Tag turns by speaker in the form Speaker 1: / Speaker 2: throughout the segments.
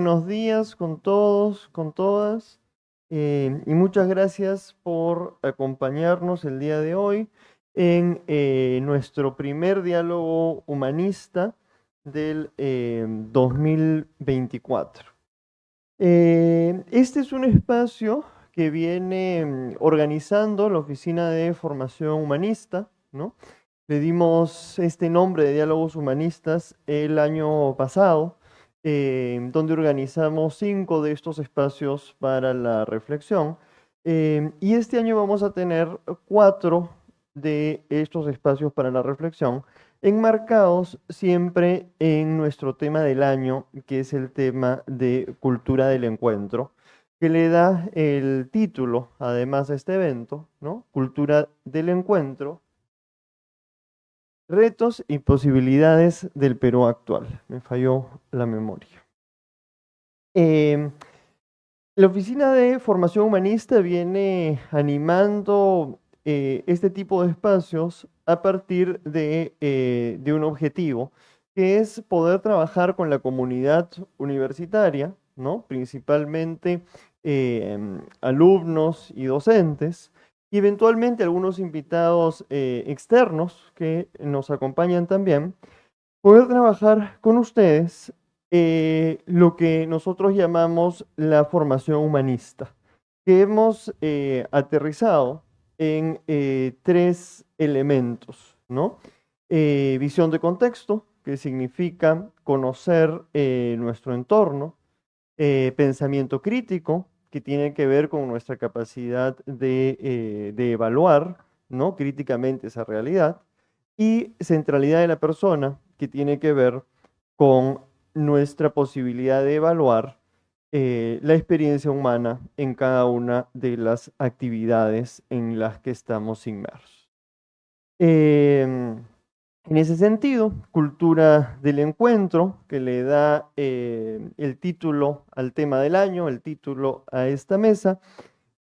Speaker 1: buenos días con todos, con todas, y muchas gracias por acompañarnos el día de hoy en nuestro primer diálogo humanista del 2024. Este es un espacio que viene organizando la Oficina de Formación Humanista, ¿no? Le dimos este nombre de Diálogos Humanistas el año pasado, donde organizamos 5 de estos espacios para la reflexión. Y este año vamos a tener 4 de estos espacios para la reflexión, enmarcados siempre en nuestro tema del año, que es el tema de cultura del encuentro, que le da el título, además, a este evento, ¿no? Cultura del encuentro, retos y posibilidades del Perú actual. Me falló la memoria. Em, la Oficina de Formación Humanista viene animando este tipo de espacios a partir de un objetivo, que es poder trabajar con la comunidad universitaria, ¿no? Principalmente alumnos y docentes, y eventualmente algunos invitados externos que nos acompañan también, poder trabajar con ustedes lo que nosotros llamamos la formación humanista, que hemos aterrizado en 3 elementos, ¿no? Visión de contexto, que significa conocer nuestro entorno, pensamiento crítico, que tiene que ver con nuestra capacidad de evaluar, ¿no? Críticamente esa realidad, y centralidad de la persona, que tiene que ver con nuestra posibilidad de evaluar la experiencia humana en cada una de las actividades en las que estamos inmersos. En ese sentido, cultura del encuentro, que le da el título al tema del año, el título a esta mesa,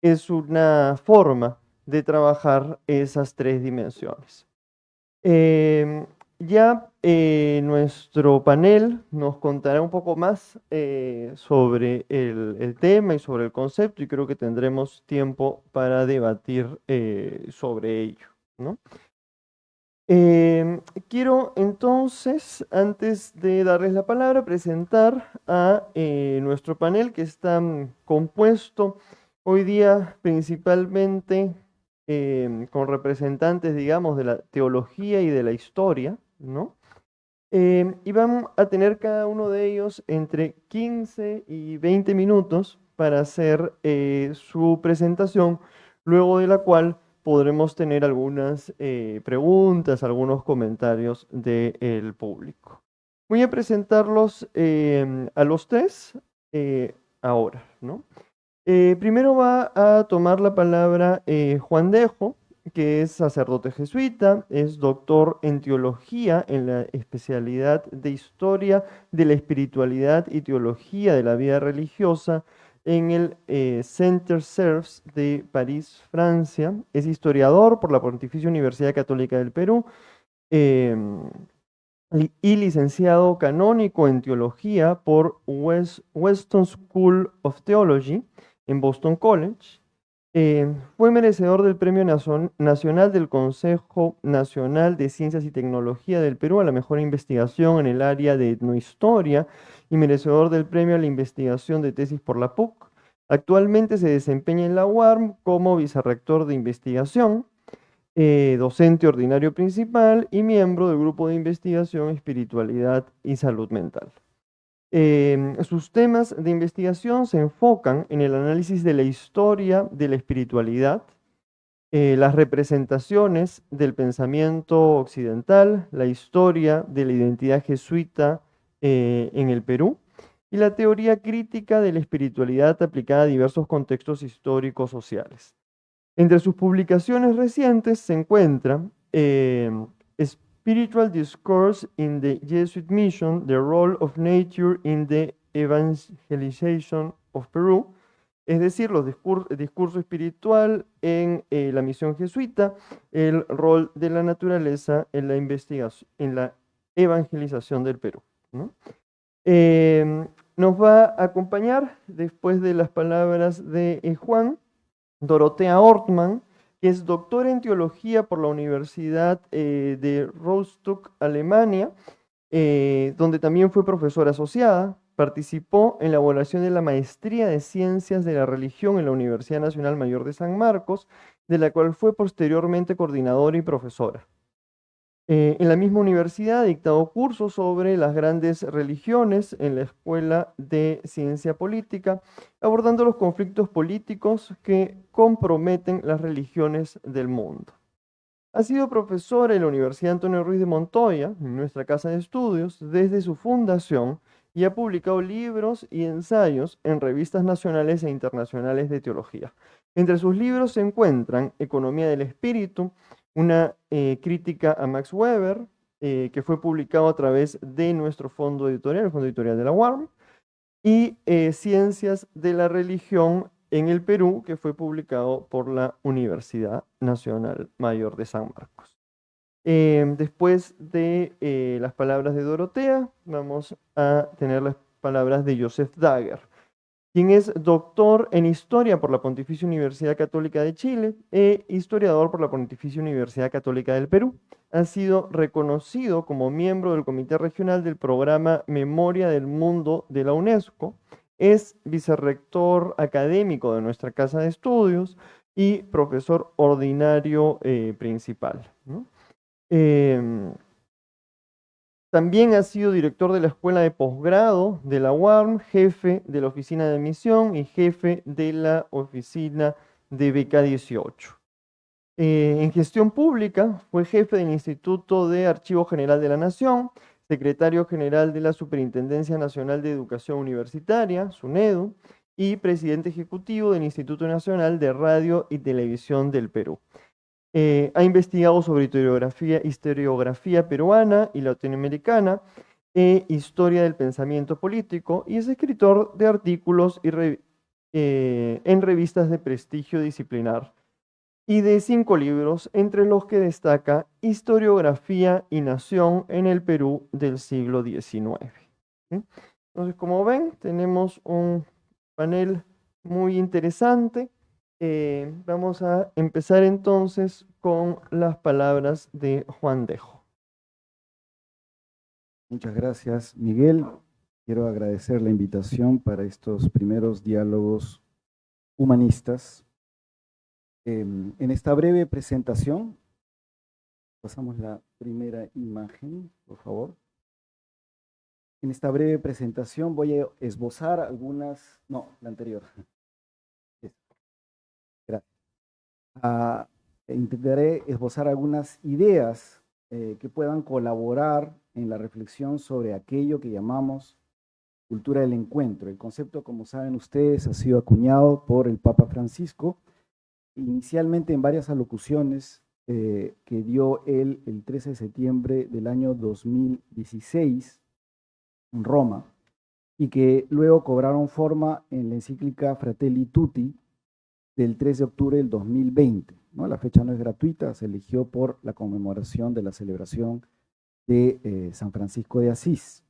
Speaker 1: es una forma de trabajar esas 3 dimensiones. Ya nuestro panel nos contará un poco más sobre el tema y sobre el concepto, y creo que tendremos tiempo para debatir sobre ello, ¿no? Quiero entonces, antes de darles la palabra, presentar a nuestro panel, que está compuesto hoy día principalmente con representantes, digamos, de la teología y de la historia, ¿no? Y vamos a tener cada uno de ellos entre 15 y 20 minutos para hacer su presentación, luego de la cual podremos tener algunas preguntas, algunos comentarios del público. Voy a presentarlos a los 3 ahora, ¿no? Primero va a tomar la palabra Juan Dejo, que es sacerdote jesuita, es doctor en teología en la especialidad de historia de la espiritualidad y teología de la vida religiosa en el Centre Cerfs de París, Francia. Es historiador por la Pontificia Universidad Católica del Perú em, y licenciado canónico en teología por Weston School of Theology en Boston College. Fue merecedor del Premio Nacional del Consejo Nacional de Ciencias y Tecnología del Perú a la mejor investigación en el área de etnohistoria y merecedor del Premio a la Investigación de Tesis por la PUC. Actualmente se desempeña en la UARM como vicerrector de investigación, docente ordinario principal y miembro del Grupo de Investigación, Espiritualidad y Salud Mental. Sus temas de investigación se enfocan en el análisis de la historia de la espiritualidad, las representaciones del pensamiento occidental, la historia de la identidad jesuita en el Perú y la teoría crítica de la espiritualidad aplicada a diversos contextos históricos sociales. Entre sus publicaciones recientes se encuentra Spiritual Discourse in the Jesuit Mission, The Role of Nature in the Evangelization of Peru, es decir, el discurso espiritual en la misión jesuita, el rol de la naturaleza en la investigación, en la evangelización del Perú, ¿no? Nos va a acompañar, después de las palabras de Juan, Dorotea Ortmann, que es doctora en teología por la Universidad de Rostock, Alemania, donde también fue profesora asociada. Participó en la elaboración de la Maestría de Ciencias de la Religión en la Universidad Nacional Mayor de San Marcos, de la cual fue posteriormente coordinadora y profesora. En la misma universidad ha dictado cursos sobre las grandes religiones en la Escuela de Ciencia Política, abordando los conflictos políticos que comprometen las religiones del mundo. Ha sido profesora en la Universidad Antonio Ruiz de Montoya, en nuestra casa de estudios, desde su fundación, y ha publicado libros y ensayos en revistas nacionales e internacionales de teología. Entre sus libros se encuentran Economía del Espíritu, una crítica a Max Weber, que fue publicado a través de nuestro fondo editorial, el Fondo Editorial de la UARM, y Ciencias de la Religión en el Perú, que fue publicado por la Universidad Nacional Mayor de San Marcos. Después de las palabras de Dorotea, vamos a tener las palabras de Joseph Dagger, quien es doctor en Historia por la Pontificia Universidad Católica de Chile e historiador por la Pontificia Universidad Católica del Perú. Ha sido reconocido como miembro del Comité Regional del Programa Memoria del Mundo de la UNESCO. Es vicerrector académico de nuestra casa de estudios y profesor ordinario principal, ¿no? También ha sido director de la Escuela de Posgrado de la UARM, jefe de la Oficina de Admisión y jefe de la Oficina de Beca 18. En gestión pública fue jefe del Instituto de Archivo General de la Nación, secretario general de la Superintendencia Nacional de Educación Universitaria, SUNEDU, y presidente ejecutivo del Instituto Nacional de Radio y Televisión del Perú. Ha investigado sobre historiografía peruana y latinoamericana, historia del pensamiento político, y es escritor de artículos en revistas de prestigio disciplinar y de 5 libros, entre los que destaca Historiografía y Nación en el Perú del siglo XIX. ¿Sí? Entonces, como ven, tenemos un panel muy interesante. Vamos a empezar entonces con las palabras de Juan Dejo.
Speaker 2: Muchas gracias, Miguel. Quiero agradecer la invitación para estos primeros diálogos humanistas. En esta breve presentación, pasamos la primera imagen, por favor. En esta breve presentación voy a esbozar algunas, no, la anterior. Gracias. Intentaré esbozar algunas ideas que puedan colaborar en la reflexión sobre aquello que llamamos cultura del encuentro. El concepto, como saben ustedes, ha sido acuñado por el Papa Francisco, inicialmente en varias alocuciones que dio él el 13 de septiembre del año 2016 en Roma, y que luego cobraron forma en la encíclica Fratelli Tutti del 3 de octubre del 2020. ¿No? La fecha no es gratuita, se eligió por la conmemoración de la celebración de San Francisco de Asís.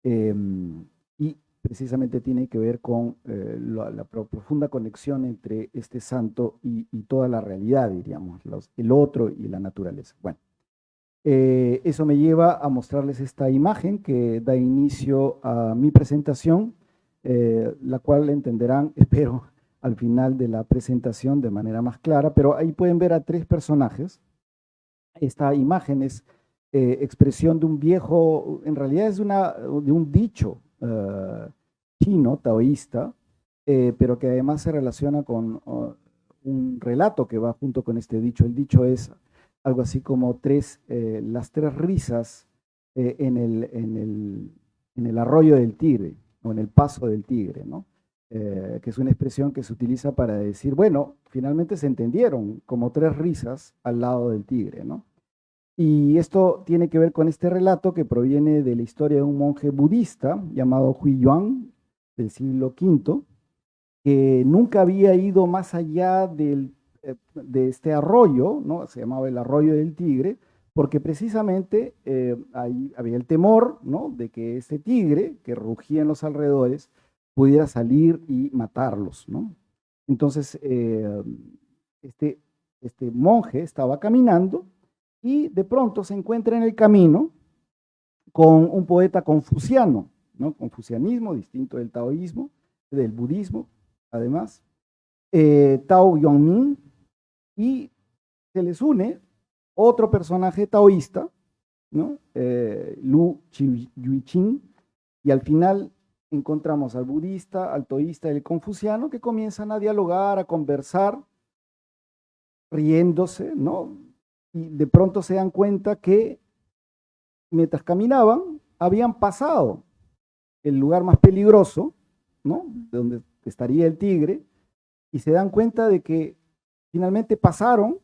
Speaker 2: Y precisamente tiene que ver con la profunda conexión entre este santo y toda la realidad, diríamos, el otro y la naturaleza. Bueno, eso me lleva a mostrarles esta imagen que da inicio a mi presentación, la cual entenderán, espero, al final de la presentación de manera más clara, pero ahí pueden ver a 3 personajes. Esta imagen es expresión de un viejo, en realidad es de un dicho chino, taoísta, pero que además se relaciona con un relato que va junto con este dicho. El dicho es algo así como las 3 risas en el arroyo del Tigre, o en el paso del Tigre, ¿no? Que es una expresión que se utiliza para decir, bueno, finalmente se entendieron como 3 risas al lado del tigre, ¿no? Y esto tiene que ver con este relato que proviene de la historia de un monje budista llamado Hui Yuan del siglo V, que nunca había ido más allá de este arroyo, ¿no? Se llamaba el arroyo del Tigre, porque precisamente ahí había el temor, ¿no?, de que este tigre que rugía en los alrededores pudiera salir y matarlos, ¿no? Entonces, este, este monje estaba caminando y de pronto se encuentra en el camino con un poeta confuciano, ¿no? Confucianismo, distinto del taoísmo, del budismo, además, Tao Yongmin, y se les une otro personaje taoísta, ¿no? Lu Yuiqing, y al final encontramos al budista, al taoísta y al confuciano que comienzan a dialogar, a conversar, riéndose, ¿no? Y de pronto se dan cuenta que mientras caminaban habían pasado el lugar más peligroso, ¿no?, de donde estaría el tigre, y se dan cuenta de que finalmente pasaron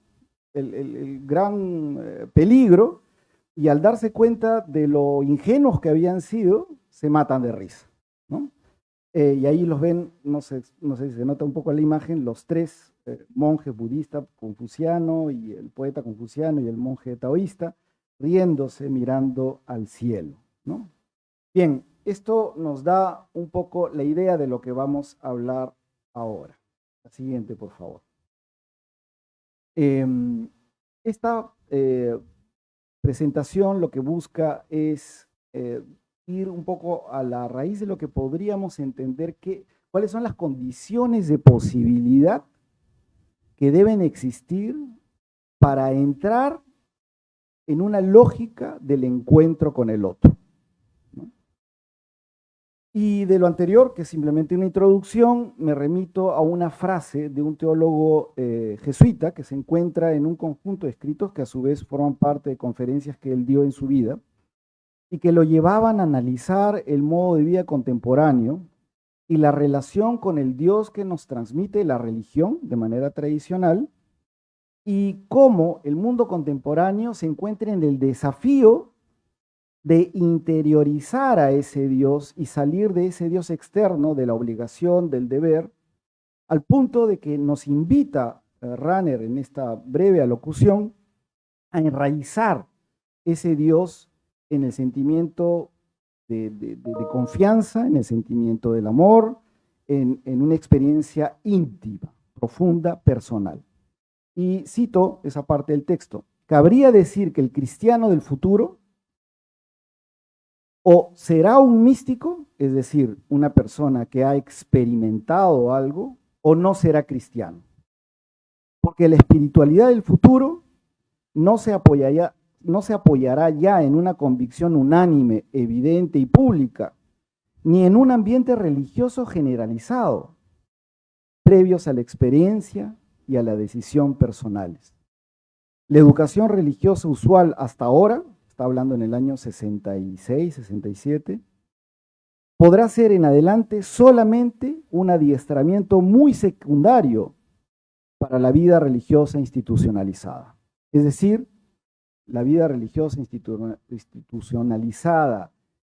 Speaker 2: el gran peligro, y al darse cuenta de lo ingenuos que habían sido, se matan de risa, ¿no? Y ahí los ven, no sé si se nota un poco en la imagen, los tres monjes budistas, confuciano, y el poeta confuciano y el monje taoísta, riéndose, mirando al cielo, ¿no? Bien, esto nos da un poco la idea de lo que vamos a hablar ahora. La siguiente, por favor. Esta presentación lo que busca es ir un poco a la raíz de lo que podríamos entender cuáles son las condiciones de posibilidad que deben existir para entrar en una lógica del encuentro con el otro, ¿no? Y de lo anterior, que es simplemente una introducción, me remito a una frase de un teólogo jesuita que se encuentra en un conjunto de escritos que a su vez forman parte de conferencias que él dio en su vida y que lo llevaban a analizar el modo de vida contemporáneo y la relación con el Dios que nos transmite la religión de manera tradicional, y cómo el mundo contemporáneo se encuentra en el desafío de interiorizar a ese Dios y salir de ese Dios externo, de la obligación, del deber, al punto de que nos invita Rahner en esta breve alocución a enraizar ese Dios en el sentimiento de confianza, en el sentimiento del amor, en una experiencia íntima, profunda, personal. Y cito esa parte del texto: cabría decir que el cristiano del futuro o será un místico, es decir, una persona que ha experimentado algo, o no será cristiano. Porque la espiritualidad del futuro no se apoyará ya en una convicción unánime, evidente y pública, ni en un ambiente religioso generalizado, previos a la experiencia y a la decisión personales. La educación religiosa usual hasta ahora, está hablando en el año 66, 67, podrá ser en adelante solamente un adiestramiento muy secundario para la vida religiosa institucionalizada. Es decir, la vida religiosa institucionalizada,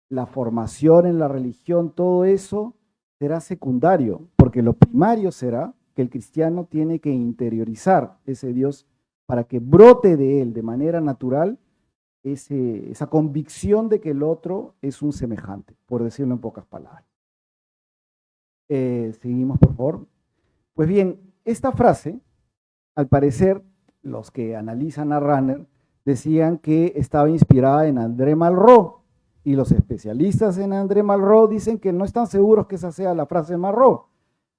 Speaker 2: la formación en la religión, todo eso será secundario, porque lo primario será que el cristiano tiene que interiorizar ese Dios para que brote de él de manera natural esa convicción de que el otro es un semejante, por decirlo en pocas palabras. Seguimos, por favor. Pues bien, esta frase, al parecer, los que analizan a Rahner decían que estaba inspirada en André Malraux, y los especialistas en André Malraux dicen que no están seguros que esa sea la frase de Malraux,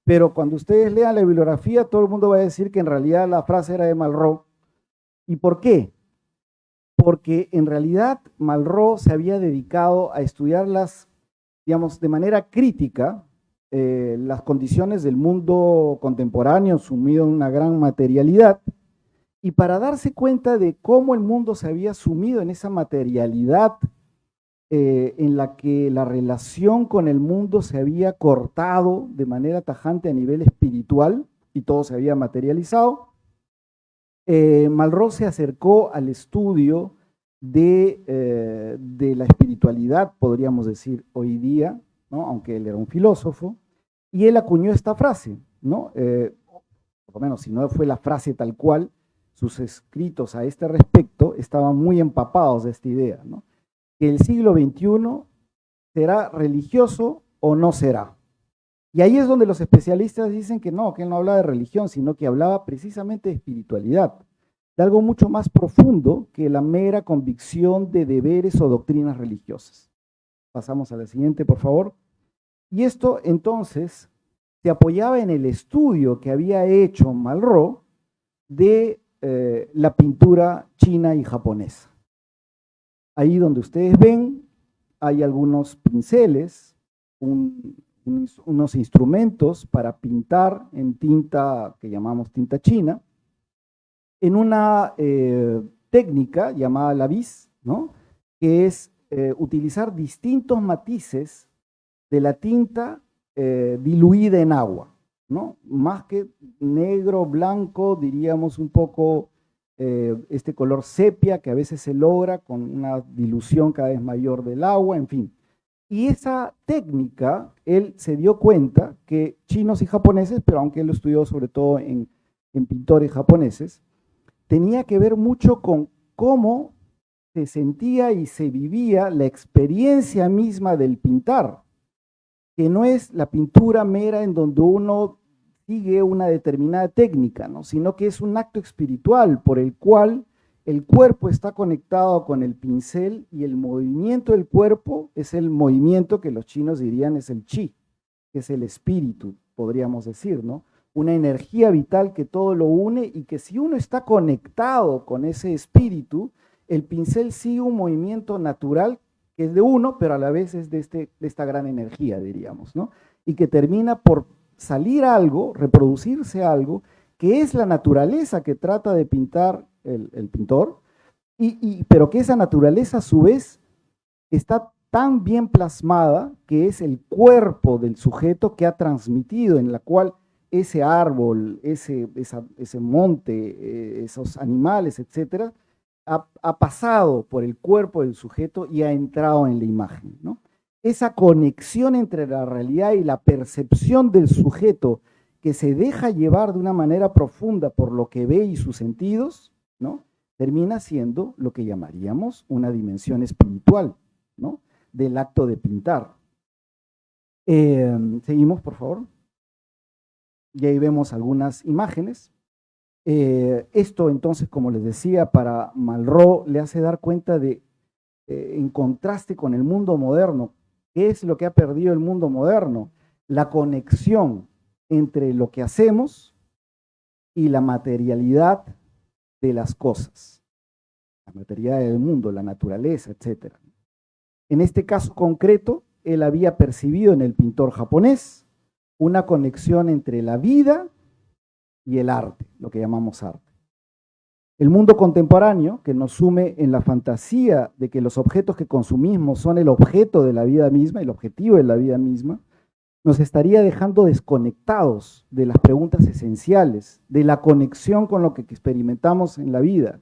Speaker 2: pero cuando ustedes lean la bibliografía, todo el mundo va a decir que en realidad la frase era de Malraux. ¿Y por qué? Porque en realidad Malraux se había dedicado a estudiar digamos, de manera crítica, las condiciones del mundo contemporáneo sumido en una gran materialidad, y para darse cuenta de cómo el mundo se había sumido en esa materialidad en la que la relación con el mundo se había cortado de manera tajante a nivel espiritual y todo se había materializado, Malraux se acercó al estudio de la espiritualidad, podríamos decir hoy día, ¿no?, aunque él era un filósofo, y él acuñó esta frase, ¿no? Por lo menos, si no fue la frase tal cual, sus escritos a este respecto siglo estaban muy empapados de esta idea, ¿no? Que el siglo XXI será religioso o no será. Y ahí es donde los especialistas dicen que él no hablaba de religión, sino que hablaba precisamente de espiritualidad, de algo mucho más profundo que la mera convicción de deberes o doctrinas religiosas. Pasamos a la siguiente, por favor. Y esto entonces se apoyaba en el estudio que había hecho Malraux de la pintura china y japonesa. Ahí donde ustedes ven hay algunos pinceles, unos instrumentos para pintar en tinta que llamamos tinta china, en una técnica llamada la vis, ¿no? Que es utilizar distintos matices de la tinta diluida en agua, ¿no? Más que negro, blanco, diríamos un poco este color sepia que a veces se logra con una dilución cada vez mayor del agua, en fin. Y esa técnica, él se dio cuenta que chinos y japoneses, pero aunque él lo estudió sobre todo en pintores japoneses, tenía que ver mucho con cómo se sentía y se vivía la experiencia misma del pintar, que no es la pintura mera en donde uno sigue una determinada técnica, ¿no? Sino que es un acto espiritual por el cual el cuerpo está conectado con el pincel y el movimiento del cuerpo es el movimiento que los chinos dirían es el chi, que es el espíritu, podríamos decir, ¿no? Una energía vital que todo lo une y que si uno está conectado con ese espíritu, el pincel sigue un movimiento natural que es de uno, pero a la vez es de esta gran energía, diríamos, ¿no? Y que termina por salir algo, reproducirse algo, que es la naturaleza que trata de pintar el pintor, pero que esa naturaleza a su vez está tan bien plasmada que es el cuerpo del sujeto que ha transmitido, en la cual ese árbol, ese monte, esos animales, etcétera, ha pasado por el cuerpo del sujeto y ha entrado en la imagen, ¿no? Esa conexión entre la realidad y la percepción del sujeto que se deja llevar de una manera profunda por lo que ve y sus sentidos, ¿no? Termina siendo lo que llamaríamos una dimensión espiritual, ¿no? Del acto de pintar. Seguimos, por favor. Y ahí vemos algunas imágenes. Esto entonces, como les decía, para Malraux le hace dar cuenta de, en contraste con el mundo moderno, ¿qué es lo que ha perdido el mundo moderno? La conexión entre lo que hacemos y la materialidad de las cosas, la materialidad del mundo, la naturaleza, etc. En este caso concreto, él había percibido en el pintor japonés una conexión entre la vida y el arte, lo que llamamos arte. El mundo contemporáneo, que nos sume en la fantasía de que los objetos que consumimos son el objeto de la vida misma, el objetivo de la vida misma, nos estaría dejando desconectados de las preguntas esenciales, de la conexión con lo que experimentamos en la vida,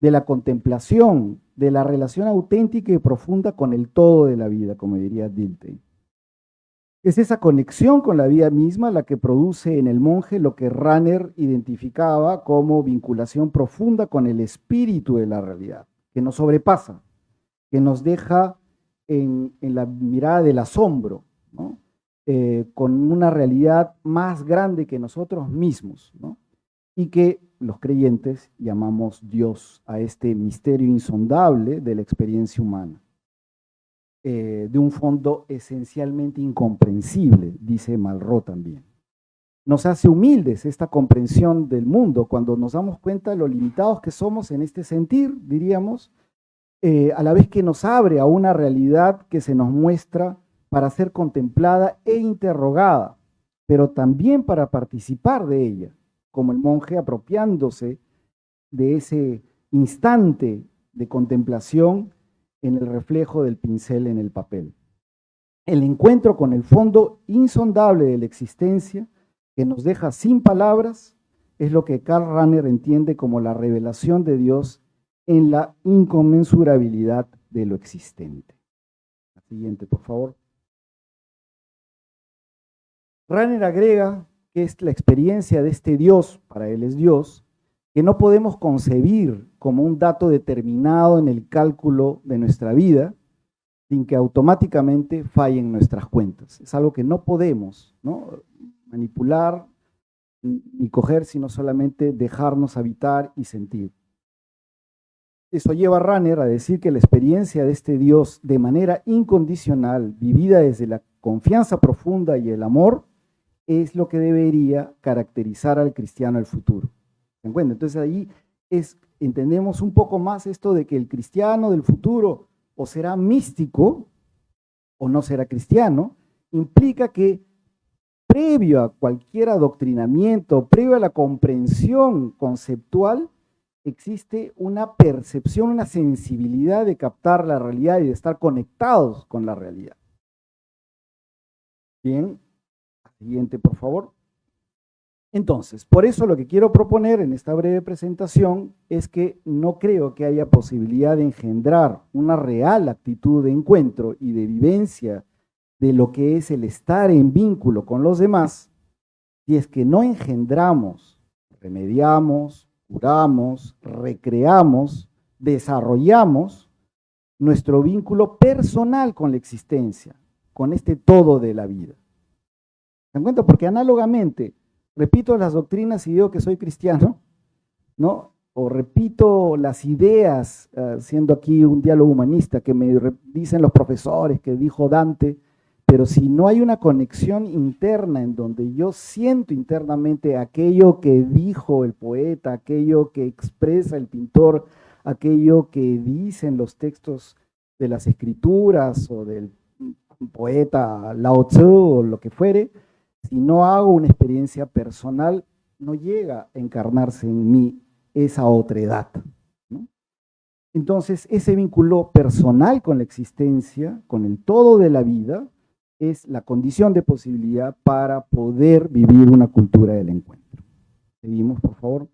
Speaker 2: de la contemplación, de la relación auténtica y profunda con el todo de la vida, como diría Dilthey. Es esa conexión con la vida misma la que produce en el monje lo que Rahner identificaba como vinculación profunda con el espíritu de la realidad, que nos sobrepasa, que nos deja en la mirada del asombro, ¿no? Con una realidad más grande que nosotros mismos, ¿no? Y que los creyentes llamamos Dios a este misterio insondable de la experiencia humana. De un fondo esencialmente incomprensible, dice Malraux también. Nos hace humildes esta comprensión del mundo cuando nos damos cuenta de lo limitados que somos en este sentir, diríamos, a la vez que nos abre a una realidad que se nos muestra para ser contemplada e interrogada, pero también para participar de ella, como el monje apropiándose de ese instante de contemplación en el reflejo del pincel en el papel. El encuentro con el fondo insondable de la existencia, que nos deja sin palabras, es lo que Karl Rahner entiende como la revelación de Dios en la inconmensurabilidad de lo existente. La siguiente, por favor. Rahner agrega que es la experiencia de este Dios, para él es Dios, que no podemos concebir como un dato determinado en el cálculo de nuestra vida sin que automáticamente fallen nuestras cuentas. Es algo que no podemos, ¿no?, manipular ni coger, sino solamente dejarnos habitar y sentir. Eso lleva a Rahner a decir que la experiencia de este Dios de manera incondicional, vivida desde la confianza profunda y el amor, es lo que debería caracterizar al cristiano del futuro. ¿Se encuentra? Entonces ahí entendemos un poco más esto de que el cristiano del futuro o será místico o no será cristiano, implica que previo a cualquier adoctrinamiento, previo a la comprensión conceptual, existe una percepción, una sensibilidad de captar la realidad y de estar conectados con la realidad. Bien, siguiente por favor. Entonces, por eso lo que quiero proponer en esta breve presentación es que no creo que haya posibilidad de engendrar una real actitud de encuentro y de vivencia de lo que es el estar en vínculo con los demás, si es que no engendramos, remediamos, curamos, recreamos, desarrollamos nuestro vínculo personal con la existencia, con este todo de la vida. ¿Se dan cuenta? Porque análogamente, repito las doctrinas y digo que soy cristiano, ¿no? O repito las ideas, siendo aquí un diálogo humanista, que me dicen los profesores, que dijo Dante, pero si no hay una conexión interna en donde yo siento internamente aquello que dijo el poeta, aquello que expresa el pintor, aquello que dicen los textos de las escrituras o del poeta Lao Tzu o lo que fuere, si no hago una experiencia personal, no llega a encarnarse en mí esa otredad, ¿no? Entonces, ese vínculo personal con la existencia, con el todo de la vida, es la condición de posibilidad para poder vivir una cultura del encuentro. Seguimos, por favor.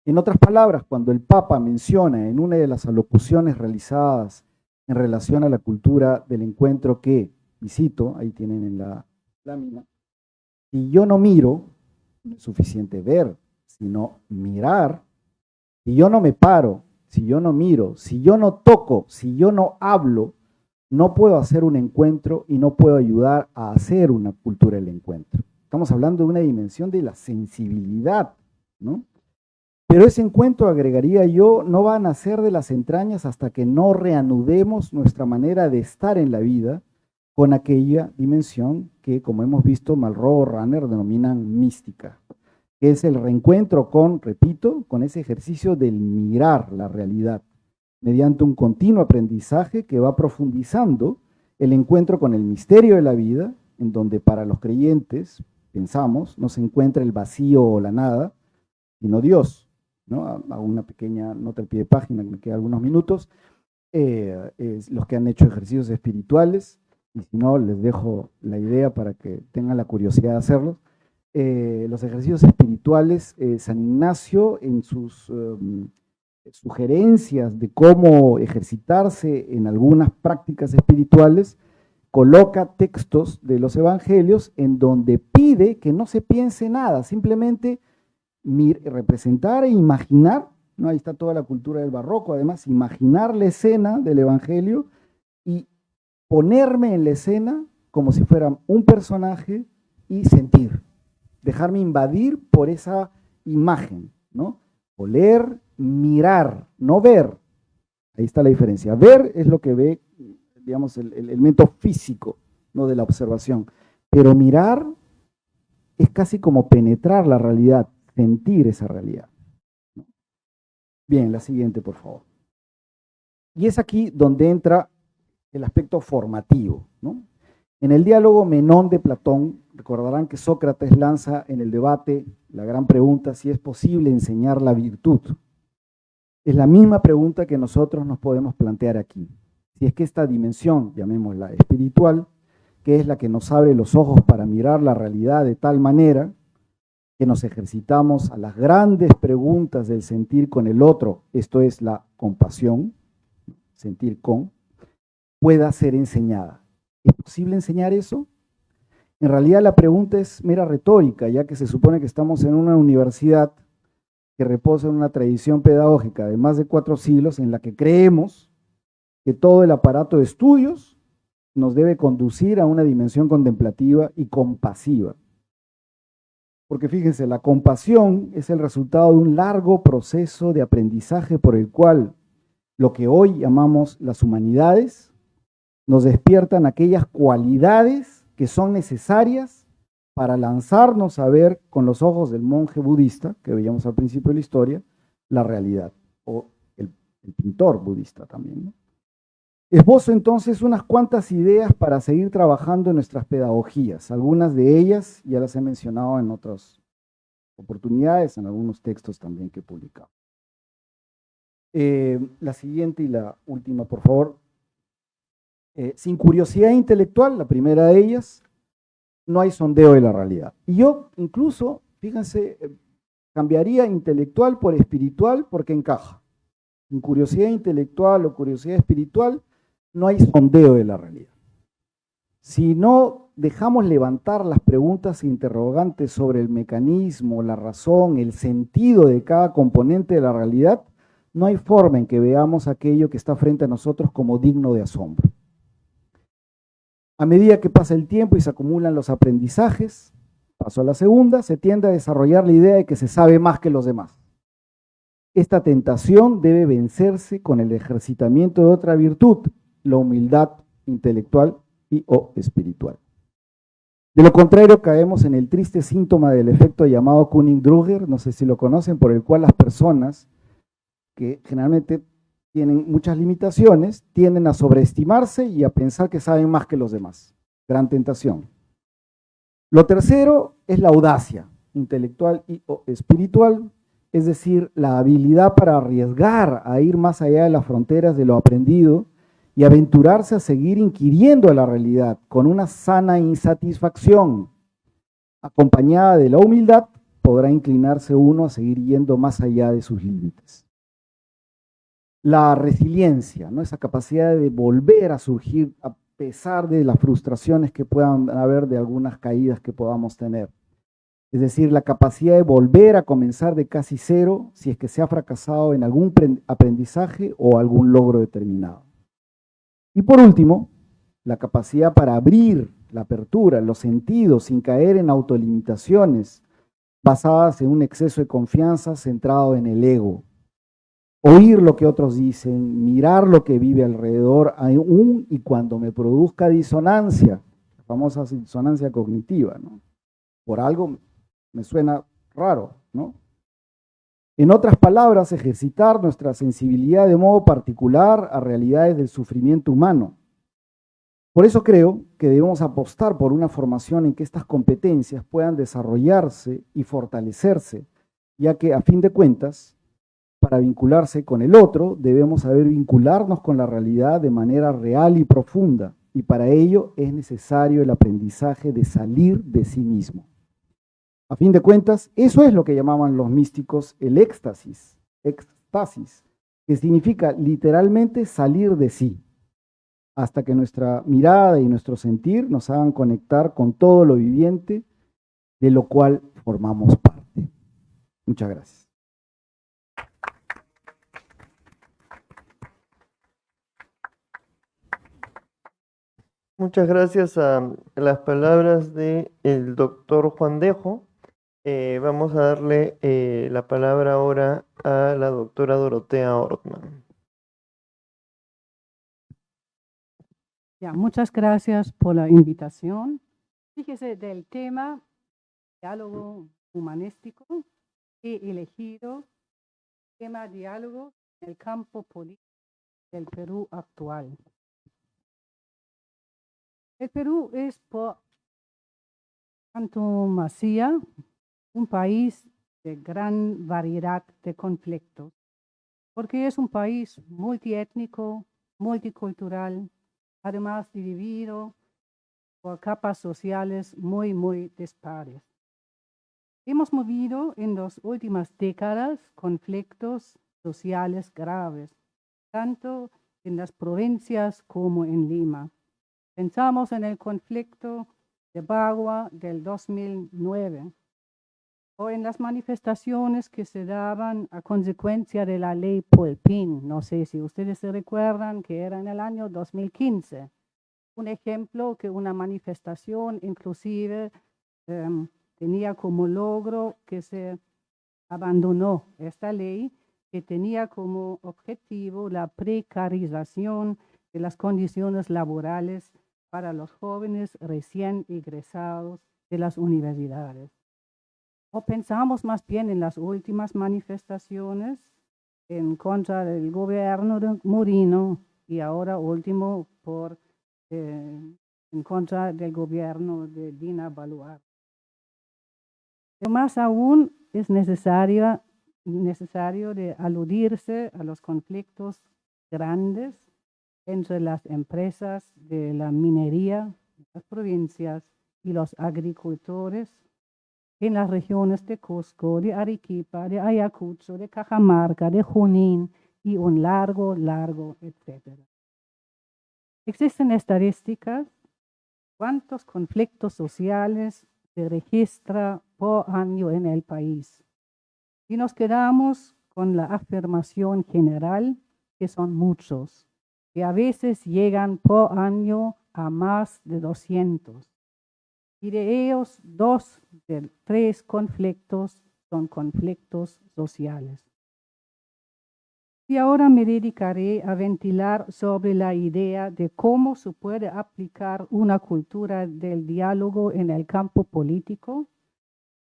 Speaker 2: En otras palabras, cuando el Papa menciona en una de las alocuciones realizadas en relación a la cultura del encuentro que, y cito, ahí tienen en la lámina, si yo no miro, no es suficiente ver, sino mirar. Si yo no me paro, si yo no miro, si yo no toco, si yo no hablo, no puedo hacer un encuentro y no puedo ayudar a hacer una cultura del encuentro. Estamos hablando de una dimensión de la sensibilidad, ¿no? Pero ese encuentro, agregaría yo, no va a nacer de las entrañas hasta que no reanudemos nuestra manera de estar en la vida con aquella dimensión que, como hemos visto, Malraux o Rahner denominan mística, que es el reencuentro con, repito, con ese ejercicio del mirar la realidad, mediante un continuo aprendizaje que va profundizando el encuentro con el misterio de la vida, en donde para los creyentes, pensamos, no se encuentra el vacío o la nada, sino Dios, ¿no? Hago una pequeña nota al pie de página, que me quedan algunos minutos. Los que han hecho ejercicios espirituales, y si no, les dejo la idea para que tengan la curiosidad de hacerlos. Los ejercicios espirituales, San Ignacio, en sus sugerencias de cómo ejercitarse en algunas prácticas espirituales, coloca textos de los evangelios en donde pide que no se piense nada, simplemente representar e imaginar, ¿no? Ahí está toda la cultura del barroco, además, imaginar la escena del evangelio y ponerme en la escena como si fuera un personaje y sentir, dejarme invadir por esa imagen, ¿no? Oler, mirar, no ver. Ahí está la diferencia. Ver es lo que ve, digamos, el elemento físico, ¿no?, de la observación. Pero mirar es casi como penetrar la realidad, sentir esa realidad. Bien, la siguiente, por favor. Y es aquí donde entra el aspecto formativo, ¿no? En el diálogo Menón de Platón, recordarán que Sócrates lanza en el debate la gran pregunta si es posible enseñar la virtud. Es la misma pregunta que nosotros nos podemos plantear aquí. Si es que esta dimensión, llamémosla espiritual, que es la que nos abre los ojos para mirar la realidad de tal manera que nos ejercitamos a las grandes preguntas del sentir con el otro, esto es la compasión, sentir con, pueda ser enseñada. ¿Es posible enseñar eso? En realidad la pregunta es mera retórica, ya que se supone que estamos en una universidad que reposa en una tradición pedagógica de más de 4 siglos en la que creemos que todo el aparato de estudios nos debe conducir a una dimensión contemplativa y compasiva. Porque fíjense, la compasión es el resultado de un largo proceso de aprendizaje por el cual lo que hoy llamamos las humanidades nos despiertan aquellas cualidades que son necesarias para lanzarnos a ver con los ojos del monje budista, que veíamos al principio de la historia, la realidad, o el pintor budista también, ¿no? Esbozo entonces unas cuantas ideas para seguir trabajando en nuestras pedagogías. Algunas de ellas ya las he mencionado en otras oportunidades, en algunos textos también que he publicado. La siguiente y la última, por favor. Sin curiosidad intelectual, la primera de ellas, no hay sondeo de la realidad. Y yo incluso, fíjense, cambiaría intelectual por espiritual porque encaja. Sin curiosidad intelectual o curiosidad espiritual, no hay sondeo de la realidad. Si no dejamos levantar las preguntas e interrogantes sobre el mecanismo, la razón, el sentido de cada componente de la realidad, no hay forma en que veamos aquello que está frente a nosotros como digno de asombro. A medida que pasa el tiempo y se acumulan los aprendizajes, paso a la segunda, se tiende a desarrollar la idea de que se sabe más que los demás. Esta tentación debe vencerse con el ejercitamiento de otra virtud, la humildad intelectual y o espiritual. De lo contrario, caemos en el triste síntoma del efecto llamado Dunning-Kruger, no sé si lo conocen, por el cual las personas que generalmente tienen muchas limitaciones tienden a sobreestimarse y a pensar que saben más que los demás. Gran tentación. Lo tercero es la audacia intelectual y o espiritual, es decir, la habilidad para arriesgar a ir más allá de las fronteras de lo aprendido y aventurarse a seguir inquiriendo a la realidad con una sana insatisfacción. Acompañada de la humildad, podrá inclinarse uno a seguir yendo más allá de sus límites. La resiliencia, ¿no? Esa capacidad de volver a surgir a pesar de las frustraciones que puedan haber, de algunas caídas que podamos tener. Es decir, la capacidad de volver a comenzar de casi cero si es que se ha fracasado en algún aprendizaje o algún logro determinado. Y por último, la capacidad para abrir la apertura, los sentidos, sin caer en autolimitaciones basadas en un exceso de confianza centrado en el ego. Oír lo que otros dicen, mirar lo que vive alrededor, aún y cuando me produzca disonancia, la famosa disonancia cognitiva, ¿no? Por algo me suena raro, ¿no? En otras palabras, ejercitar nuestra sensibilidad de modo particular a realidades del sufrimiento humano. Por eso creo que debemos apostar por una formación en que estas competencias puedan desarrollarse y fortalecerse, ya que a fin de cuentas, para vincularse con el otro, debemos saber vincularnos con la realidad de manera real y profunda, y para ello es necesario el aprendizaje de salir de sí mismo. A fin de cuentas, eso es lo que llamaban los místicos el éxtasis, que significa literalmente salir de sí, hasta que nuestra mirada y nuestro sentir nos hagan conectar con todo lo viviente, de lo cual formamos parte. Muchas gracias.
Speaker 1: Muchas gracias a las palabras del doctor Juan Dejo. Vamos a darle la palabra ahora a la doctora Dorotea Ortman.
Speaker 3: Ya, muchas gracias por la invitación. Fíjese, del tema diálogo humanístico, he elegido el tema diálogo en el campo político del Perú actual. El Perú es, por antonomasia, un país de gran variedad de conflictos, porque es un país multiétnico, multicultural, además dividido por capas sociales muy dispares. Hemos movido en las últimas décadas conflictos sociales graves, tanto en las provincias como en Lima. Pensamos en el conflicto de Bagua del 2009, o en las manifestaciones que se daban a consecuencia de la ley Polpín. No sé si ustedes se recuerdan que era en el año 2015. Un ejemplo que una manifestación inclusive tenía como logro que se abandonó esta ley que tenía como objetivo la precarización de las condiciones laborales para los jóvenes recién egresados de las universidades. O pensamos más bien en las últimas manifestaciones en contra del gobierno de Moreno y ahora último en contra del gobierno de Dina Boluarte. Pero más aún es necesario de aludirse a los conflictos grandes entre las empresas de la minería, las provincias y los agricultores en las regiones de Cusco, de Arequipa, de Ayacucho, de Cajamarca, de Junín y un largo, etcétera. Existen estadísticas cuántos conflictos sociales se registra por año en el país. Y nos quedamos con la afirmación general que son muchos, que a veces llegan por año a más de 200. Y de ellos, 2 de 3 conflictos son conflictos sociales. Y ahora me dedicaré a ventilar sobre la idea de cómo se puede aplicar una cultura del diálogo en el campo político.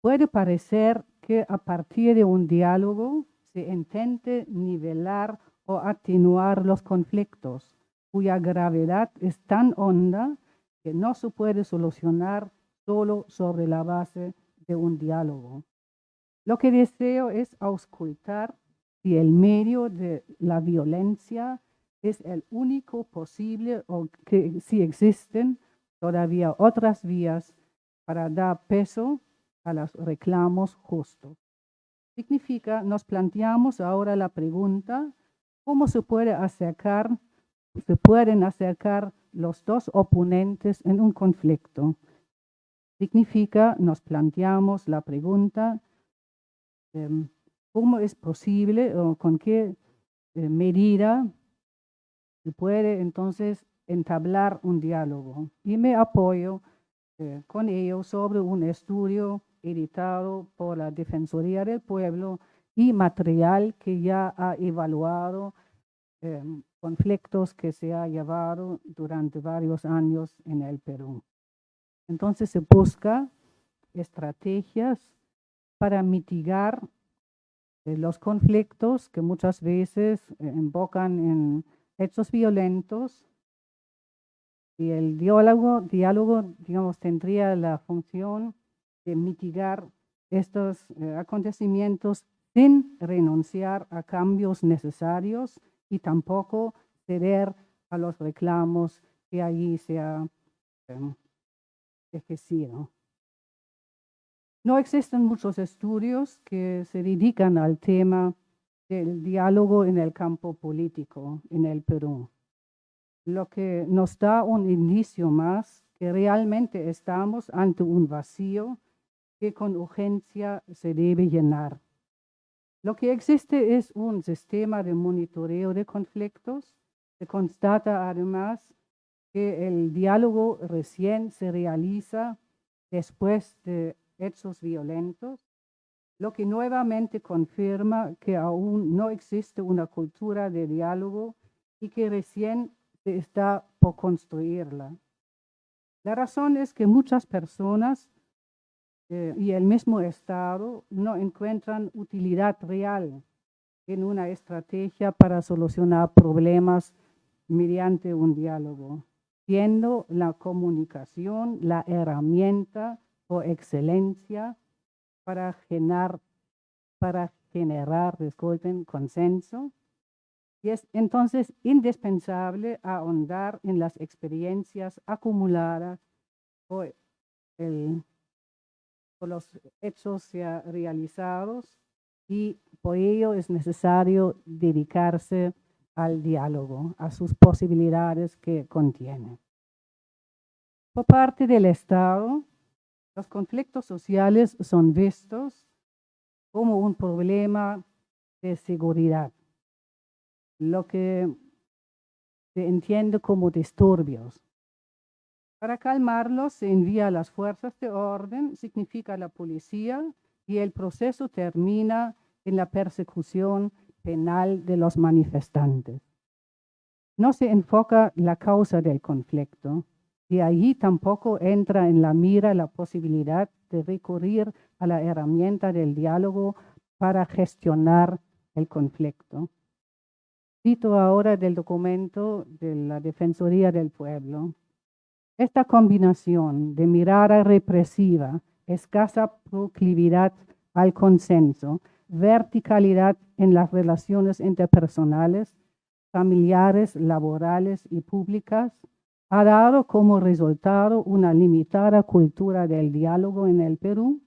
Speaker 3: Puede parecer que a partir de un diálogo se intente nivelar o atenuar los conflictos, cuya gravedad es tan honda que no se puede solucionar solo sobre la base de un diálogo. Lo que deseo es auscultar si el medio de la violencia es el único posible o que si existen todavía otras vías para dar peso a los reclamos justos. Significa, nos planteamos ahora la pregunta, ¿cómo se pueden acercar los dos oponentes en un conflicto? Significa, nos planteamos la pregunta, ¿cómo es posible o con qué medida se puede entonces entablar un diálogo? Y me apoyo con ello sobre un estudio editado por la Defensoría del Pueblo y material que ya ha evaluado conflictos que se ha llevado durante varios años en el Perú. Entonces se busca estrategias para mitigar los conflictos que muchas veces embocan en hechos violentos. Y el diálogo, digamos, tendría la función de mitigar estos acontecimientos sin renunciar a cambios necesarios y tampoco ceder a los reclamos que allí se ha ejercido. No existen muchos estudios que se dedican al tema del diálogo en el campo político en el Perú, lo que nos da un indicio más que realmente estamos ante un vacío que con urgencia se debe llenar. Lo que existe es un sistema de monitoreo de conflictos. Se constata además que el diálogo recién se realiza después de hechos violentos, lo que nuevamente confirma que aún no existe una cultura de diálogo y que recién se está por construirla. La razón es que muchas personas y el mismo Estado no encuentran utilidad real en una estrategia para solucionar problemas mediante un diálogo, siendo la comunicación la herramienta por excelencia para generar consenso. Y es entonces indispensable ahondar en las experiencias acumuladas por los hechos ya realizados y por ello es necesario dedicarse al diálogo, a sus posibilidades que contiene. Por parte del Estado, los conflictos sociales son vistos como un problema de seguridad, lo que se entiende como disturbios. Para calmarlos se envía a las fuerzas de orden, significa la policía, y el proceso termina en la persecución penal de los manifestantes. No se enfoca la causa del conflicto, y allí tampoco entra en la mira la posibilidad de recurrir a la herramienta del diálogo para gestionar el conflicto. Cito ahora del documento de la Defensoría del Pueblo. Esta combinación de mirada represiva, escasa proclividad al consenso, verticalidad en las relaciones interpersonales, familiares, laborales y públicas, ha dado como resultado una limitada cultura del diálogo en el Perú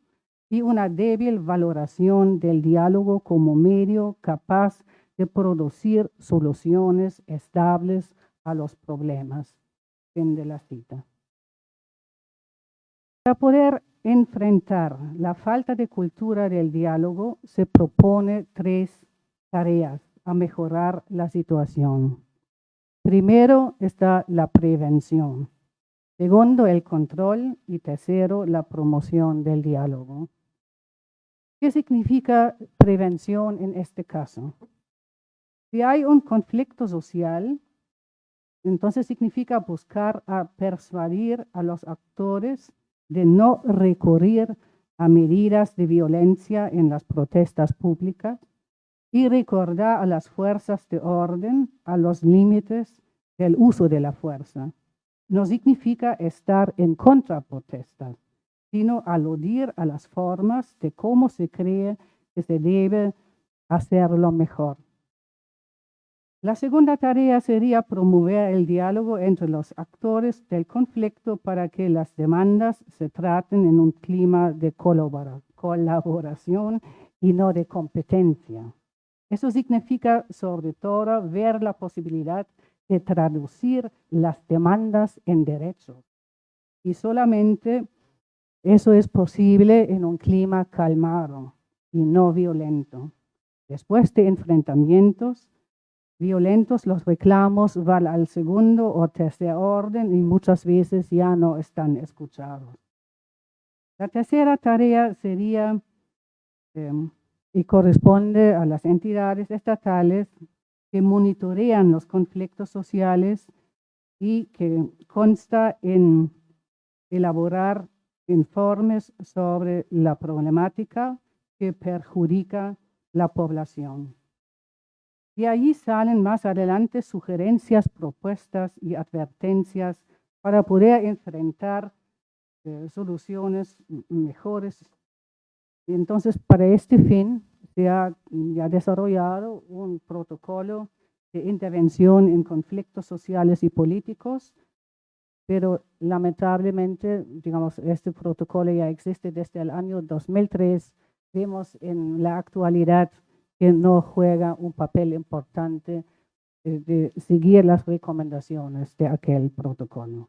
Speaker 3: y una débil valoración del diálogo como medio capaz de producir soluciones estables a los problemas. Fin de la cita. Para poder enfrentar la falta de cultura del diálogo, se propone 3 tareas a mejorar la situación. Primero está la prevención. Segundo, el control. Y tercero, la promoción del diálogo. ¿Qué significa prevención en este caso? Si hay un conflicto social, entonces significa buscar a persuadir a los actores de no recurrir a medidas de violencia en las protestas públicas y recordar a las fuerzas de orden a los límites del uso de la fuerza. No significa estar en contraprotestas, sino aludir a las formas de cómo se cree que se debe hacerlo mejor. La segunda tarea sería promover el diálogo entre los actores del conflicto para que las demandas se traten en un clima de colaboración y no de competencia. Eso significa sobre todo ver la posibilidad de traducir las demandas en derechos. Y solamente eso es posible en un clima calmado y no violento. Después de enfrentamientos violentos, los reclamos van al segundo o tercer orden y muchas veces ya no están escuchados. La tercera tarea sería y corresponde a las entidades estatales que monitorean los conflictos sociales y que consta en elaborar informes sobre la problemática que perjudica la población. Y allí salen más adelante sugerencias, propuestas y advertencias para poder enfrentar soluciones mejores. Y entonces, para este fin, se ha ya desarrollado un protocolo de intervención en conflictos sociales y políticos, pero lamentablemente, digamos, este protocolo ya existe desde el año 2003. Vemos en la actualidad que no juega un papel importante de seguir las recomendaciones de aquel protocolo.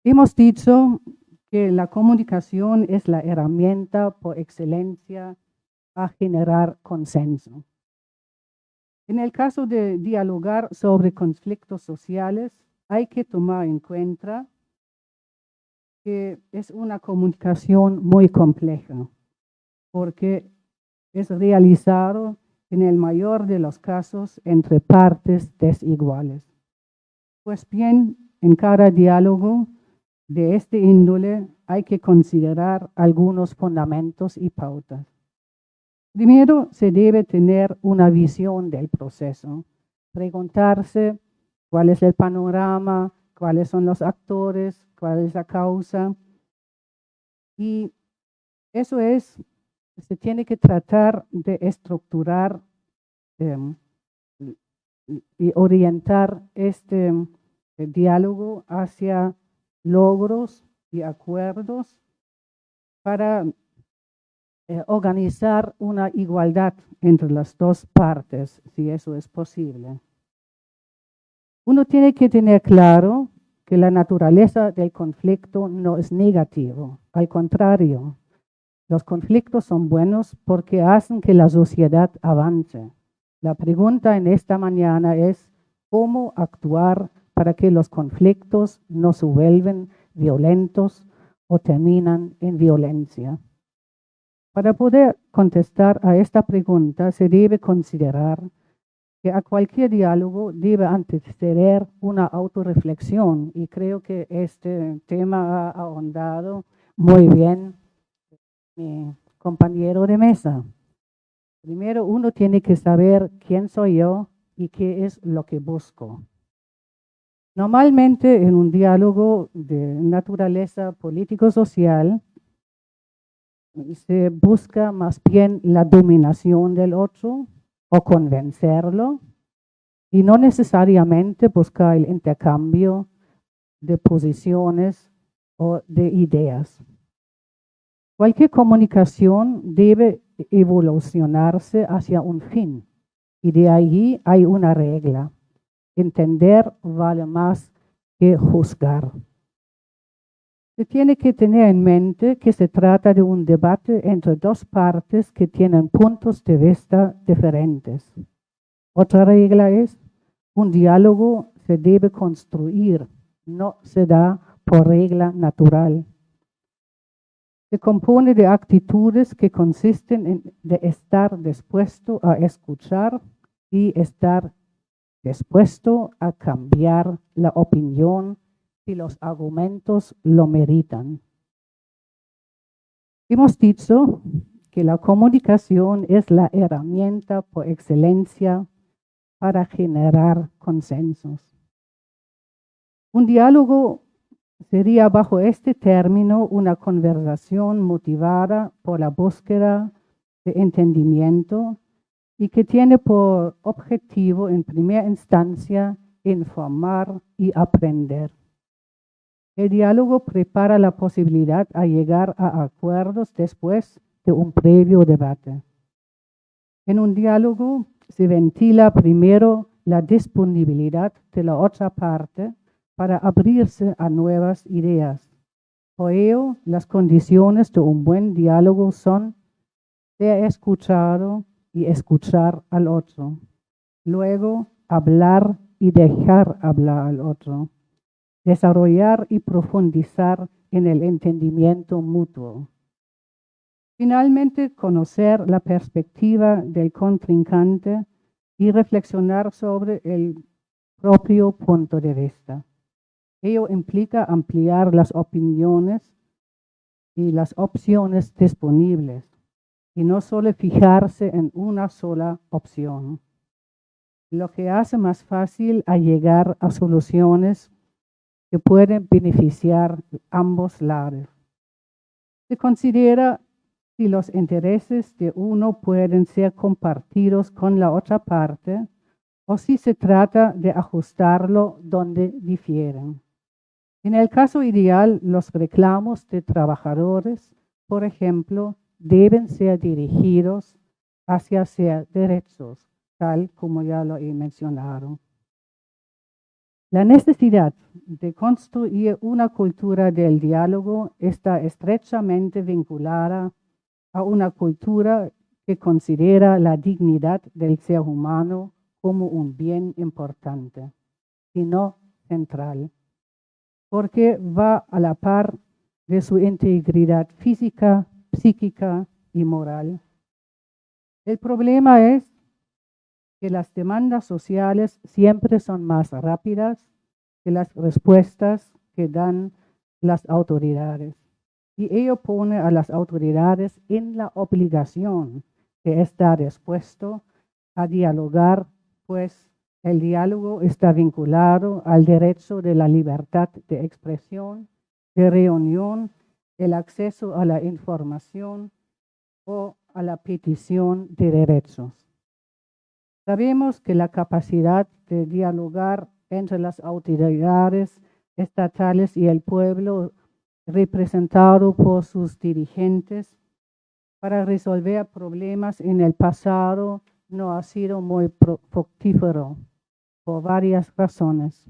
Speaker 3: Hemos dicho que la comunicación es la herramienta por excelencia a generar consenso. En el caso de dialogar sobre conflictos sociales, hay que tomar en cuenta que es una comunicación muy compleja, porque es realizado en el mayor de los casos entre partes desiguales. Pues bien, en cada diálogo de este índole hay que considerar algunos fundamentos y pautas. Primero, se debe tener una visión del proceso, preguntarse cuál es el panorama, cuáles son los actores, cuál es la causa. Y eso se tiene que tratar de estructurar y orientar este diálogo hacia logros y acuerdos para organizar una igualdad entre las dos partes, si eso es posible. Uno tiene que tener claro que la naturaleza del conflicto no es negativo, al contrario, Los conflictos son buenos porque hacen que la sociedad avance. La pregunta en esta mañana es cómo actuar para que los conflictos no se vuelvan violentos o terminan en violencia. Para poder contestar a esta pregunta se debe considerar que a cualquier diálogo debe anteceder una autorreflexión, y creo que este tema ha ahondado muy bien mi compañero de mesa. Primero, uno tiene que saber quién soy yo y qué es lo que busco. Normalmente en un diálogo de naturaleza político-social se busca más bien la dominación del otro o convencerlo, y no necesariamente busca el intercambio de posiciones o de ideas. Cualquier comunicación debe evolucionarse hacia un fin, y de allí hay una regla: entender vale más que juzgar. Se tiene que tener en mente que se trata de un debate entre dos partes que tienen puntos de vista diferentes. Otra regla es: un diálogo se debe construir, no se da por regla natural. Se compone de actitudes que consisten en de estar dispuesto a escuchar y estar dispuesto a cambiar la opinión si los argumentos lo meritan. Hemos dicho que la comunicación es la herramienta por excelencia para generar consensos. Un diálogo sería, bajo este término, una conversación motivada por la búsqueda de entendimiento y que tiene por objetivo, en primera instancia, informar y aprender. El diálogo prepara la posibilidad a llegar a acuerdos después de un previo debate. En un diálogo se ventila primero la disponibilidad de la otra parte para abrirse a nuevas ideas. Por ello, las condiciones de un buen diálogo son ser escuchado y escuchar al otro. Luego, hablar y dejar hablar al otro. Desarrollar y profundizar en el entendimiento mutuo. Finalmente, conocer la perspectiva del contrincante y reflexionar sobre el propio punto de vista. Ello implica ampliar las opiniones y las opciones disponibles y no solo fijarse en una sola opción, lo que hace más fácil a llegar a soluciones que pueden beneficiar ambos lados. Se considera si los intereses de uno pueden ser compartidos con la otra parte o si se trata de ajustarlo donde difieren. En el caso ideal, los reclamos de trabajadores, por ejemplo, deben ser dirigidos hacia sus derechos, tal como ya lo he mencionado. La necesidad de construir una cultura del diálogo está estrechamente vinculada a una cultura que considera la dignidad del ser humano como un bien importante, y no central, porque va a la par de su integridad física, psíquica y moral. El problema es que las demandas sociales siempre son más rápidas que las respuestas que dan las autoridades. Y ello pone a las autoridades en la obligación de estar dispuesto a dialogar, pues el diálogo está vinculado al derecho de la libertad de expresión, de reunión, el acceso a la información o a la petición de derechos. Sabemos que la capacidad de dialogar entre las autoridades estatales y el pueblo representado por sus dirigentes para resolver problemas en el pasado no ha sido muy fructífero por varias razones.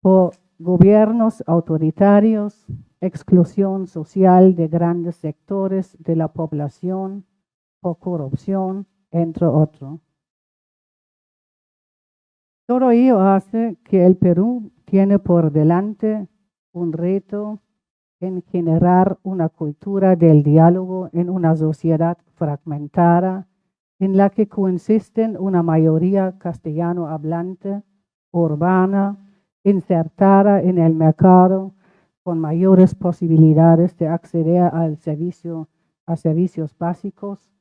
Speaker 3: Por gobiernos autoritarios, exclusión social de grandes sectores de la población o corrupción, entre otros. Todo ello hace que el Perú tiene por delante un reto en generar una cultura del diálogo en una sociedad fragmentada en la que coexisten una mayoría castellano hablante, urbana, insertada en el mercado, con mayores posibilidades de acceder a servicios básicos,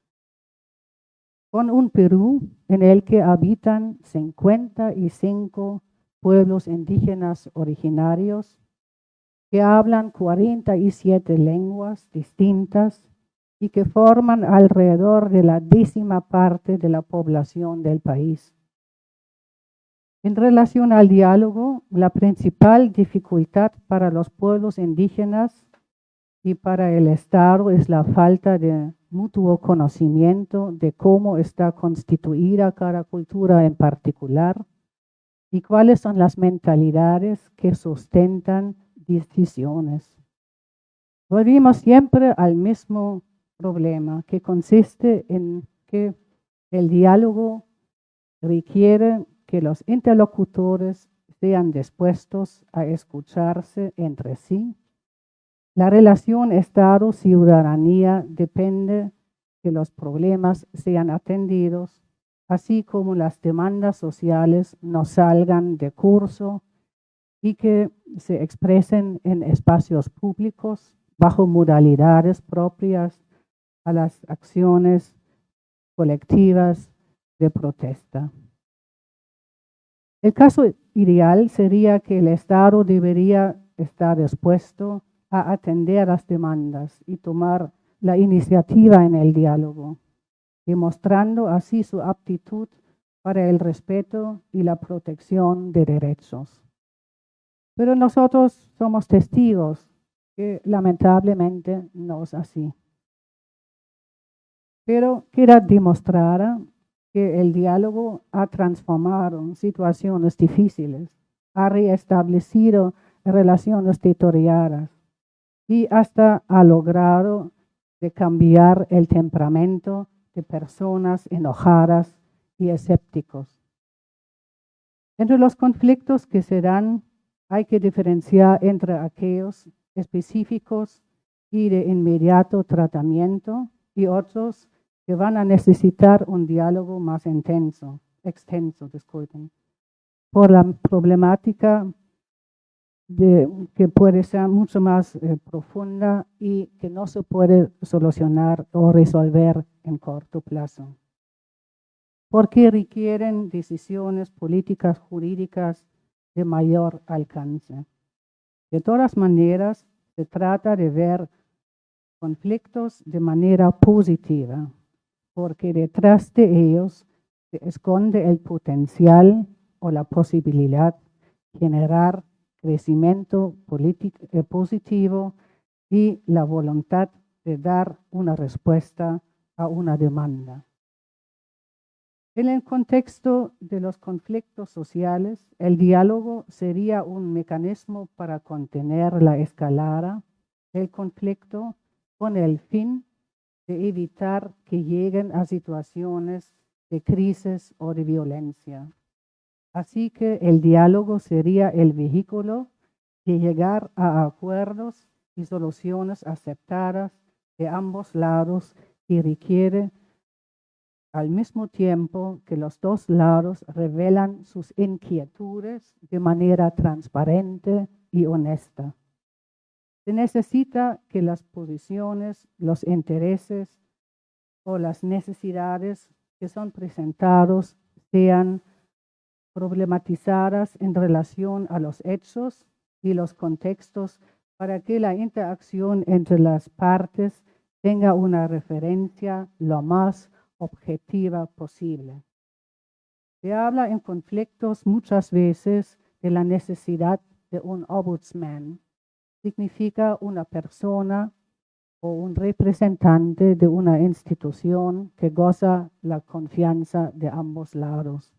Speaker 3: con un Perú en el que habitan 55 pueblos indígenas originarios que hablan 47 lenguas distintas y que forman alrededor de la 10ª parte de la población del país. En relación al diálogo, la principal dificultad para los pueblos indígenas y para el Estado es la falta de mutuo conocimiento de cómo está constituida cada cultura en particular y cuáles son las mentalidades que sustentan decisiones. Volvimos siempre al mismo problema, que consiste en que el diálogo requiere que los interlocutores sean dispuestos a escucharse entre sí. La relación Estado-ciudadanía depende que los problemas sean atendidos, así como las demandas sociales no salgan de curso y que se expresen en espacios públicos bajo modalidades propias a las acciones colectivas de protesta. El caso ideal sería que el Estado debería estar dispuesto a atender las demandas y tomar la iniciativa en el diálogo, demostrando así su aptitud para el respeto y la protección de derechos. Pero nosotros somos testigos que lamentablemente no es así. Pero queda demostrada que el diálogo ha transformado situaciones difíciles, ha reestablecido relaciones deterioradas y hasta ha logrado de cambiar el temperamento de personas enojadas y escépticos. Entre los conflictos que se dan, hay que diferenciar entre aquellos específicos y de inmediato tratamiento y otros que van a necesitar un diálogo más extenso, por la problemática que puede ser mucho más profunda y que no se puede solucionar o resolver en corto plazo, porque requieren decisiones políticas, jurídicas de mayor alcance. De todas maneras, se trata de ver conflictos de manera positiva, porque detrás de ellos se esconde el potencial o la posibilidad de generar crecimiento positivo y la voluntad de dar una respuesta a una demanda. En el contexto de los conflictos sociales, el diálogo sería un mecanismo para contener la escalada del conflicto con el fin de evitar que lleguen a situaciones de crisis o de violencia. Así que el diálogo sería el vehículo de llegar a acuerdos y soluciones aceptadas de ambos lados y requiere al mismo tiempo que los dos lados revelan sus inquietudes de manera transparente y honesta. Se necesita que las posiciones, los intereses o las necesidades que son presentados sean problematizadas en relación a los hechos y los contextos para que la interacción entre las partes tenga una referencia lo más objetiva posible. Se habla en conflictos muchas veces de la necesidad de un ombudsman. Significa una persona o un representante de una institución que goza la confianza de ambos lados.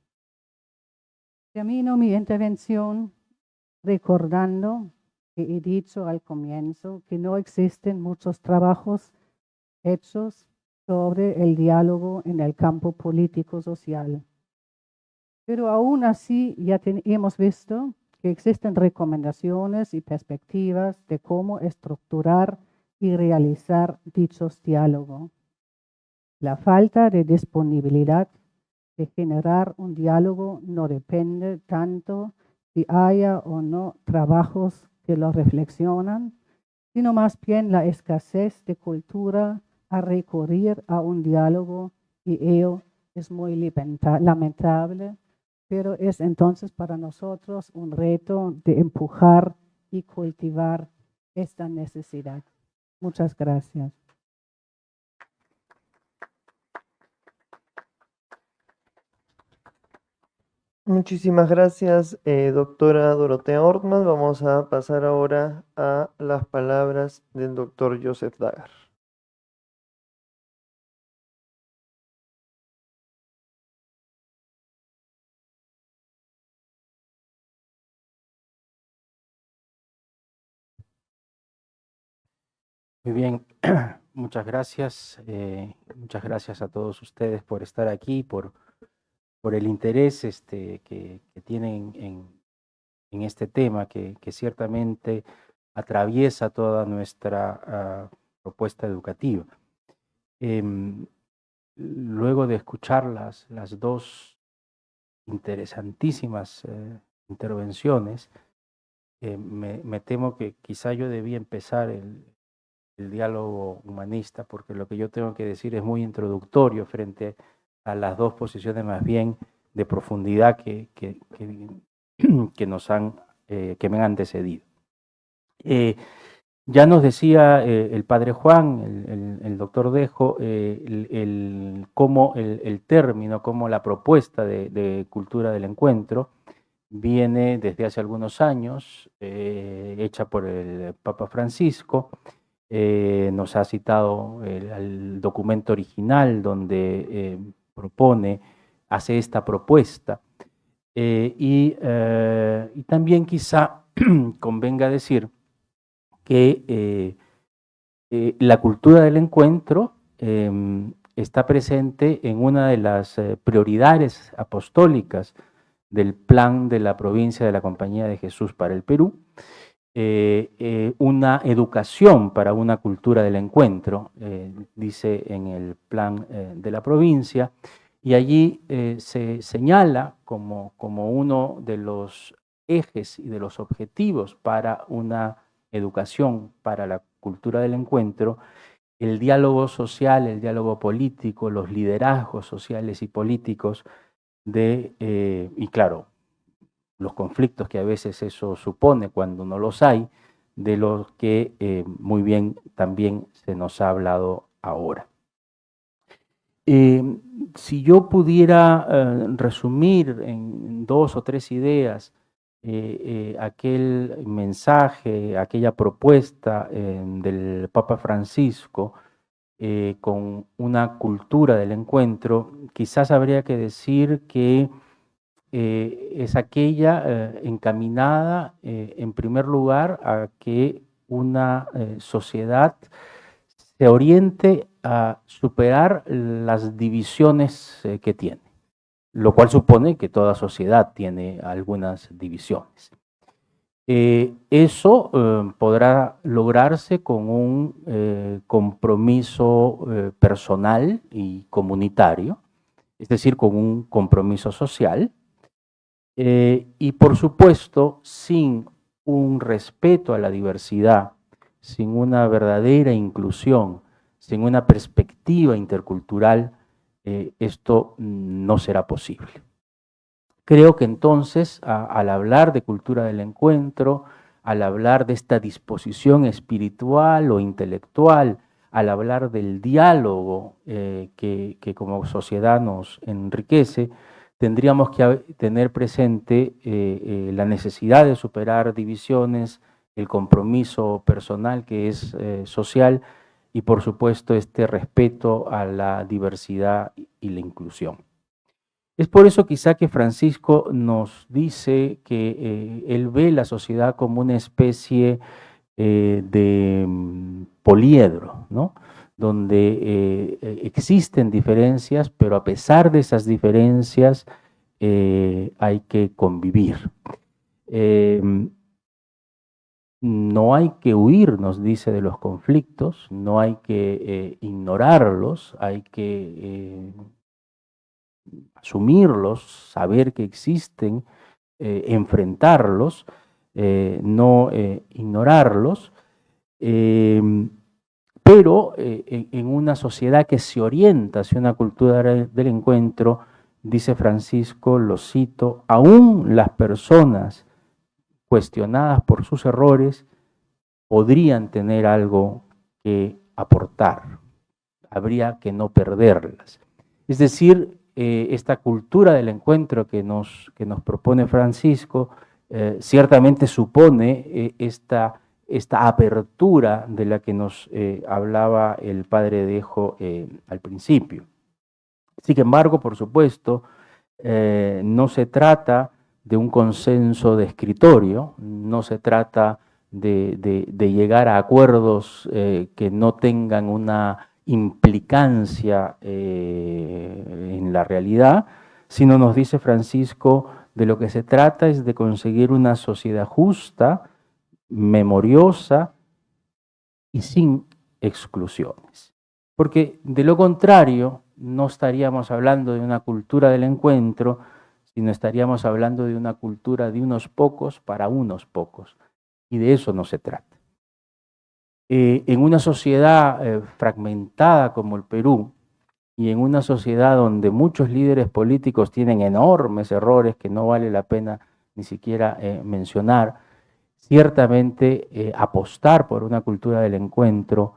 Speaker 3: Termino mi intervención recordando que he dicho al comienzo, que no existen muchos trabajos hechos sobre el diálogo en el campo político-social. Pero aún así ya hemos visto que existen recomendaciones y perspectivas de cómo estructurar y realizar dichos diálogos. La falta de disponibilidad de generar un diálogo no depende tanto si haya o no trabajos que lo reflexionan, sino más bien la escasez de cultura a recurrir a un diálogo, y ello es muy lamentable, pero es entonces para nosotros un reto de empujar y cultivar esta necesidad. Muchas gracias.
Speaker 1: Muchísimas gracias, doctora Dorotea Ortmann. Vamos a pasar ahora a las palabras del doctor Joseph Dagger.
Speaker 4: Muy bien, muchas gracias a todos ustedes por estar aquí, por el interés que tienen en este tema que ciertamente atraviesa toda nuestra propuesta educativa. Luego de escuchar las dos interesantísimas intervenciones, me temo que quizá yo debía empezar el diálogo humanista, porque lo que yo tengo que decir es muy introductorio frente a las dos posiciones más bien de profundidad que me han antecedido. Ya nos decía el padre Juan, el doctor Dejo, cómo el término, cómo la propuesta de cultura del encuentro viene desde hace algunos años, hecha por el Papa Francisco. Nos ha citado el documento original donde hace esta propuesta. Y también quizá convenga decir que la cultura del encuentro está presente en una de las prioridades apostólicas del plan de la provincia de la Compañía de Jesús para el Perú, una educación para una cultura del encuentro, dice en el plan de la provincia, y allí se señala como uno de los ejes y de los objetivos para una educación para la cultura del encuentro, el diálogo social, el diálogo político, los liderazgos sociales y políticos y claro, los conflictos que a veces eso supone cuando no los hay, de los que muy bien también se nos ha hablado ahora. Si yo pudiera resumir en 2 o 3 ideas aquel mensaje, aquella propuesta del Papa Francisco con una cultura del encuentro, quizás habría que decir que es aquella encaminada en primer lugar a que una sociedad se oriente a superar las divisiones que tiene, lo cual supone que toda sociedad tiene algunas divisiones. Eso podrá lograrse con un compromiso personal y comunitario, es decir, con un compromiso social, y por supuesto, sin un respeto a la diversidad, sin una verdadera inclusión, sin una perspectiva intercultural, esto no será posible. Creo que entonces, al hablar de cultura del encuentro, al hablar de esta disposición espiritual o intelectual, al hablar del diálogo que como sociedad nos enriquece, tendríamos que tener presente la necesidad de superar divisiones, el compromiso personal que es social y por supuesto este respeto a la diversidad y la inclusión. Es por eso quizá que Francisco nos dice que él ve la sociedad como una especie de poliedro, ¿no? Donde existen diferencias, pero a pesar de esas diferencias hay que convivir. No hay que huir, nos dice, de los conflictos, no hay que ignorarlos, hay que asumirlos, saber que existen, enfrentarlos, no ignorarlos, pero en una sociedad que se orienta hacia una cultura del encuentro, dice Francisco, lo cito, aún las personas cuestionadas por sus errores podrían tener algo que aportar, habría que no perderlas. Es decir, esta cultura del encuentro que nos propone Francisco ciertamente supone esta apertura de la que nos hablaba el padre Dejo al principio. Sin embargo, por supuesto, no se trata de un consenso de escritorio, no se trata de llegar a acuerdos que no tengan una implicancia en la realidad, sino nos dice Francisco, de lo que se trata es de conseguir una sociedad justa, memoriosa y sin exclusiones. Porque de lo contrario, no estaríamos hablando de una cultura del encuentro, sino estaríamos hablando de una cultura de unos pocos para unos pocos. Y de eso no se trata. En una sociedad fragmentada como el Perú, y en una sociedad donde muchos líderes políticos tienen enormes errores que no vale la pena ni siquiera mencionar, ciertamente apostar por una cultura del encuentro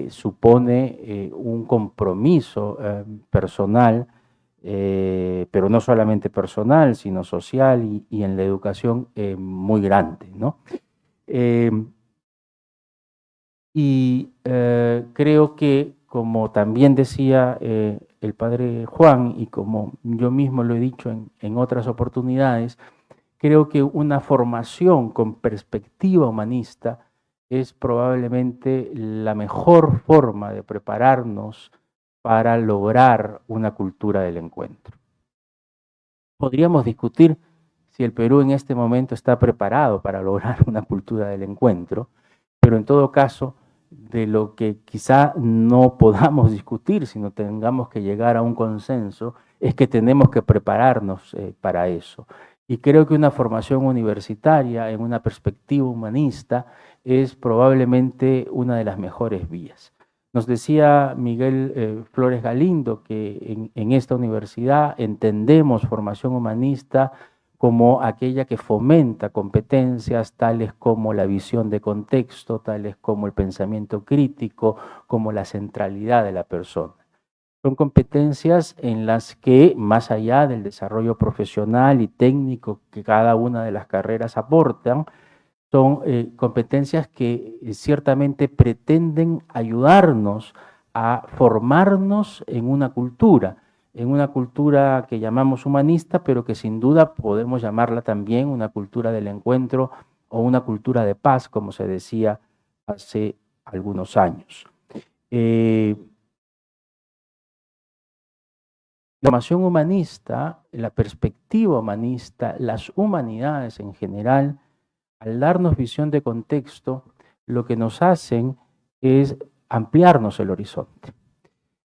Speaker 4: supone un compromiso personal, pero no solamente personal, sino social y en la educación muy grande, ¿no? Creo que, como también decía el padre Juan, y como yo mismo lo he dicho en otras oportunidades, creo que una formación con perspectiva humanista es probablemente la mejor forma de prepararnos para lograr una cultura del encuentro. Podríamos discutir si el Perú en este momento está preparado para lograr una cultura del encuentro, pero en todo caso, de lo que quizá no podamos discutir, sino tengamos que llegar a un consenso, es que tenemos que prepararnos para eso. Y creo que una formación universitaria en una perspectiva humanista es probablemente una de las mejores vías. Nos decía Miguel Flores Galindo que en esta universidad entendemos formación humanista como aquella que fomenta competencias tales como la visión de contexto, tales como el pensamiento crítico, como la centralidad de la persona. Son competencias en las que, más allá del desarrollo profesional y técnico que cada una de las carreras aportan, son competencias que ciertamente pretenden ayudarnos a formarnos en una cultura que llamamos humanista, pero que sin duda podemos llamarla también una cultura del encuentro o una cultura de paz, como se decía hace algunos años. La formación humanista, la perspectiva humanista, las humanidades en general, al darnos visión de contexto, lo que nos hacen es ampliarnos el horizonte.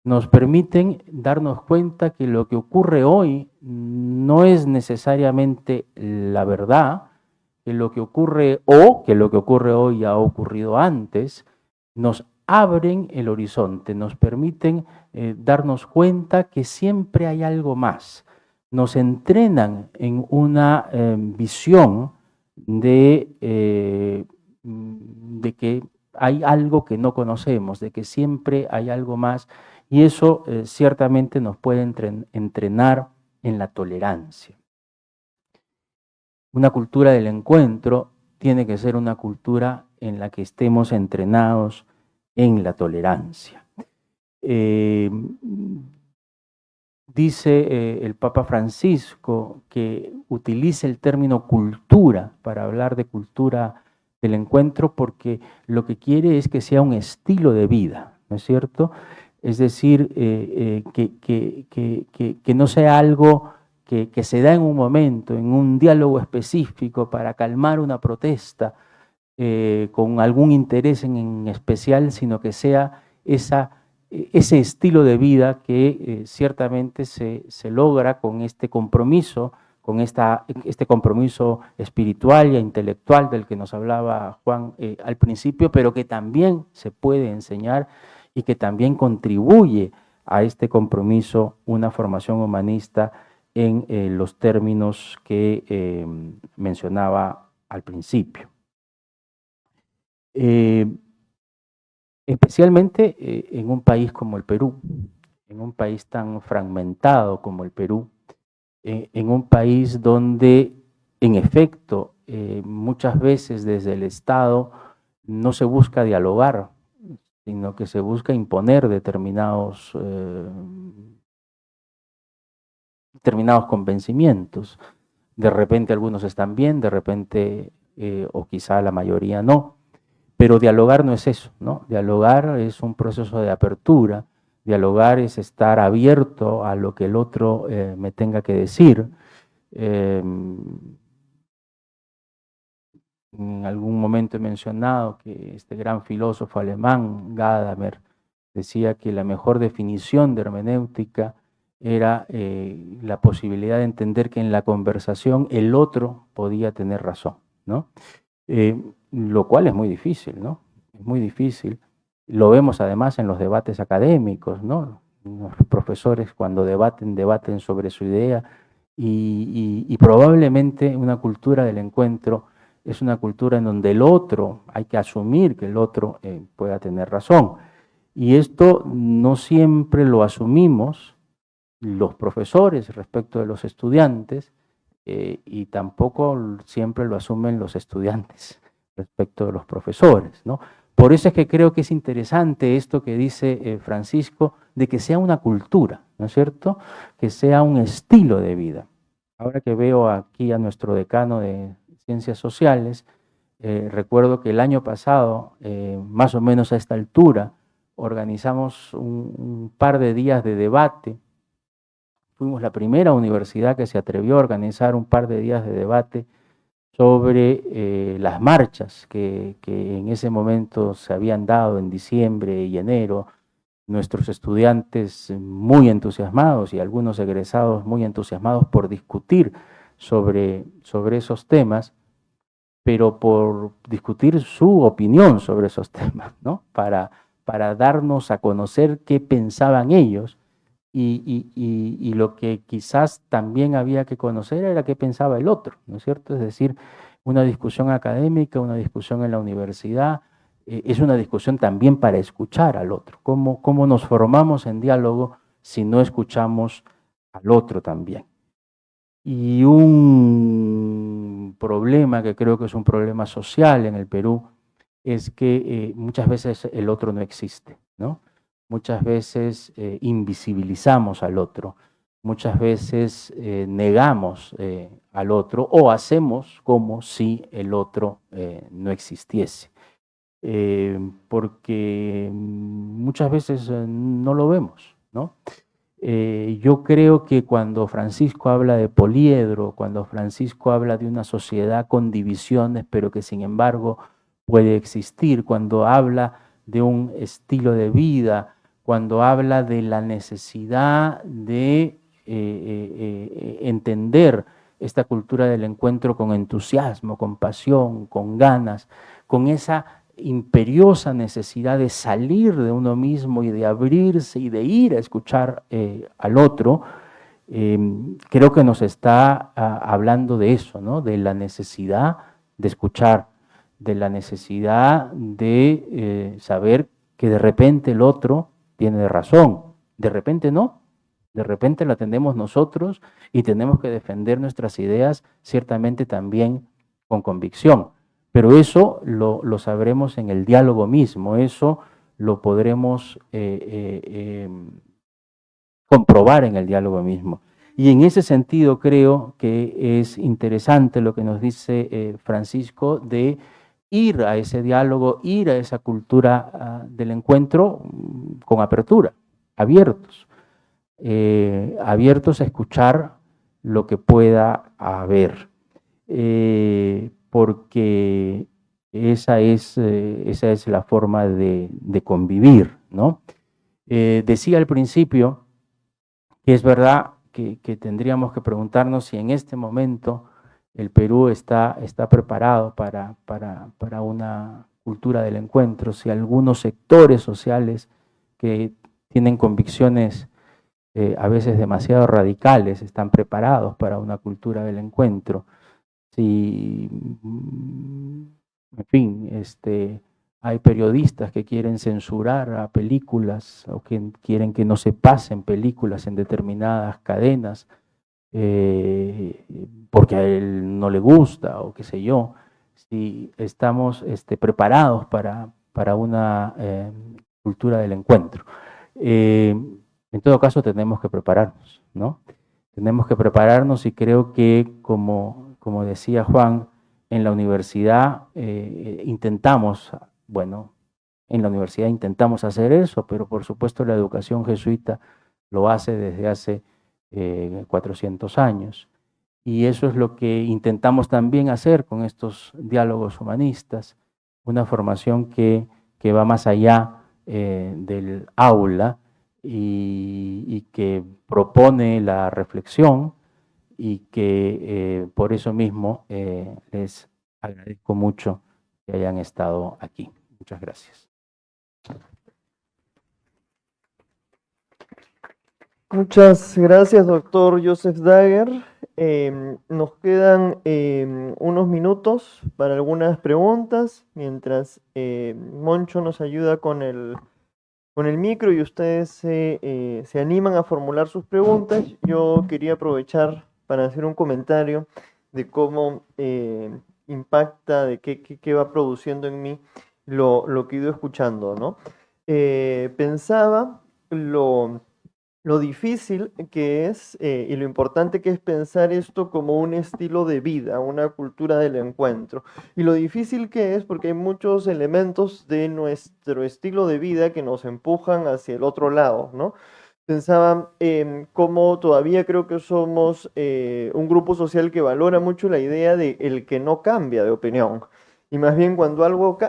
Speaker 4: Nos permiten darnos cuenta que lo que ocurre hoy no es necesariamente la verdad, que lo que ocurre hoy ya ha ocurrido antes, nos abren el horizonte, nos permiten darnos cuenta que siempre hay algo más. Nos entrenan en una visión de que hay algo que no conocemos, de que siempre hay algo más, y eso ciertamente nos puede entrenar en la tolerancia. Una cultura del encuentro tiene que ser una cultura en la que estemos entrenados en la tolerancia. Dice el Papa Francisco que utilice el término cultura para hablar de cultura del encuentro, porque lo que quiere es que sea un estilo de vida, ¿no es cierto? Es decir, que no sea algo que se da en un momento, en un diálogo específico para calmar una protesta con algún interés en especial, sino que sea ese estilo de vida que ciertamente se logra con este compromiso, con este compromiso espiritual e intelectual del que nos hablaba Juan al principio, pero que también se puede enseñar y que también contribuye a este compromiso una formación humanista en los términos que mencionaba al principio. Especialmente en un país como el Perú, en un país tan fragmentado como el Perú, en un país donde, en efecto, muchas veces desde el Estado no se busca dialogar, sino que se busca imponer determinados convencimientos. De repente algunos están bien, de repente, o quizá la mayoría no. Pero dialogar no es eso, ¿no? Dialogar es un proceso de apertura, dialogar es estar abierto a lo que el otro me tenga que decir. En algún momento he mencionado que este gran filósofo alemán, Gadamer, decía que la mejor definición de hermenéutica era la posibilidad de entender que en la conversación el otro podía tener razón, ¿no? Lo cual es muy difícil, ¿no? Es muy difícil. Lo vemos además en los debates académicos, ¿no? Los profesores cuando debaten sobre su idea y probablemente una cultura del encuentro es una cultura en donde el otro, hay que asumir que el otro pueda tener razón. Y esto no siempre lo asumimos los profesores respecto de los estudiantes y tampoco siempre lo asumen los estudiantes respecto de los profesores, ¿no? Por eso es que creo que es interesante esto que dice Francisco, de que sea una cultura, ¿no es cierto? Que sea un estilo de vida. Ahora que veo aquí a nuestro decano de Ciencias Sociales, recuerdo que el año pasado, más o menos a esta altura, organizamos un par de días de debate. Fuimos la primera universidad que se atrevió a organizar un par de días de debate sobre las marchas que en ese momento se habían dado en diciembre y enero. Nuestros estudiantes muy entusiasmados y algunos egresados muy entusiasmados por discutir sobre esos temas, pero por discutir su opinión sobre esos temas, ¿no? Para darnos a conocer qué pensaban ellos y lo que quizás también había que conocer era qué pensaba el otro, ¿no es cierto? Es decir, una discusión académica, una discusión en la universidad, es una discusión también para escuchar al otro. ¿Cómo nos formamos en diálogo si no escuchamos al otro también? Y un problema que creo que es un problema social en el Perú es que muchas veces el otro no existe, ¿no? Muchas veces invisibilizamos al otro, muchas veces negamos al otro o hacemos como si el otro no existiese, porque muchas veces no lo vemos, ¿no? Yo creo que cuando Francisco habla de poliedro, cuando Francisco habla de una sociedad con divisiones, pero que sin embargo puede existir, cuando habla de un estilo de vida, cuando habla de la necesidad de entender esta cultura del encuentro con entusiasmo, con pasión, con ganas, con esa imperiosa necesidad de salir de uno mismo y de abrirse y de ir a escuchar al otro, creo que nos está hablando de eso, ¿no? De la necesidad de escuchar, de la necesidad de saber que de repente el otro tiene razón, de repente no, de repente la tenemos nosotros y tenemos que defender nuestras ideas ciertamente también con convicción. Pero eso lo sabremos en el diálogo mismo, eso lo podremos comprobar en el diálogo mismo. Y en ese sentido creo que es interesante lo que nos dice Francisco de ir a ese diálogo, ir a esa cultura del encuentro con apertura, abiertos. Abiertos a escuchar lo que pueda haber, porque esa es la forma de convivir, ¿no? Decía al principio que es verdad que tendríamos que preguntarnos si en este momento el Perú está preparado para una cultura del encuentro, si algunos sectores sociales que tienen convicciones a veces demasiado radicales están preparados para una cultura del encuentro, si, en fin, hay periodistas que quieren censurar a películas o que quieren que no se pasen películas en determinadas cadenas porque a él no le gusta o qué sé yo, si estamos preparados para una cultura del encuentro. En todo caso tenemos que prepararnos, ¿no? Tenemos que prepararnos y creo que, como decía Juan, en la universidad intentamos hacer eso, pero por supuesto la educación jesuita lo hace desde hace 400 años. Y eso es lo que intentamos también hacer con estos diálogos humanistas, una formación que va más allá del aula y que propone la reflexión y que por eso mismo les agradezco mucho que hayan estado aquí. Muchas gracias.
Speaker 1: Muchas gracias, doctor Joseph Dagger. Nos quedan unos minutos para algunas preguntas, mientras Moncho nos ayuda con el micro y ustedes se animan a formular sus preguntas. Yo quería aprovechar para hacer un comentario de cómo impacta, de qué va produciendo en mí lo que he ido escuchando, ¿no? Pensaba lo difícil que es y lo importante que es pensar esto como un estilo de vida, una cultura del encuentro. Y lo difícil que es porque hay muchos elementos de nuestro estilo de vida que nos empujan hacia el otro lado, ¿no? Pensaba cómo todavía creo que somos un grupo social que valora mucho la idea de el que no cambia de opinión. Y más bien cuando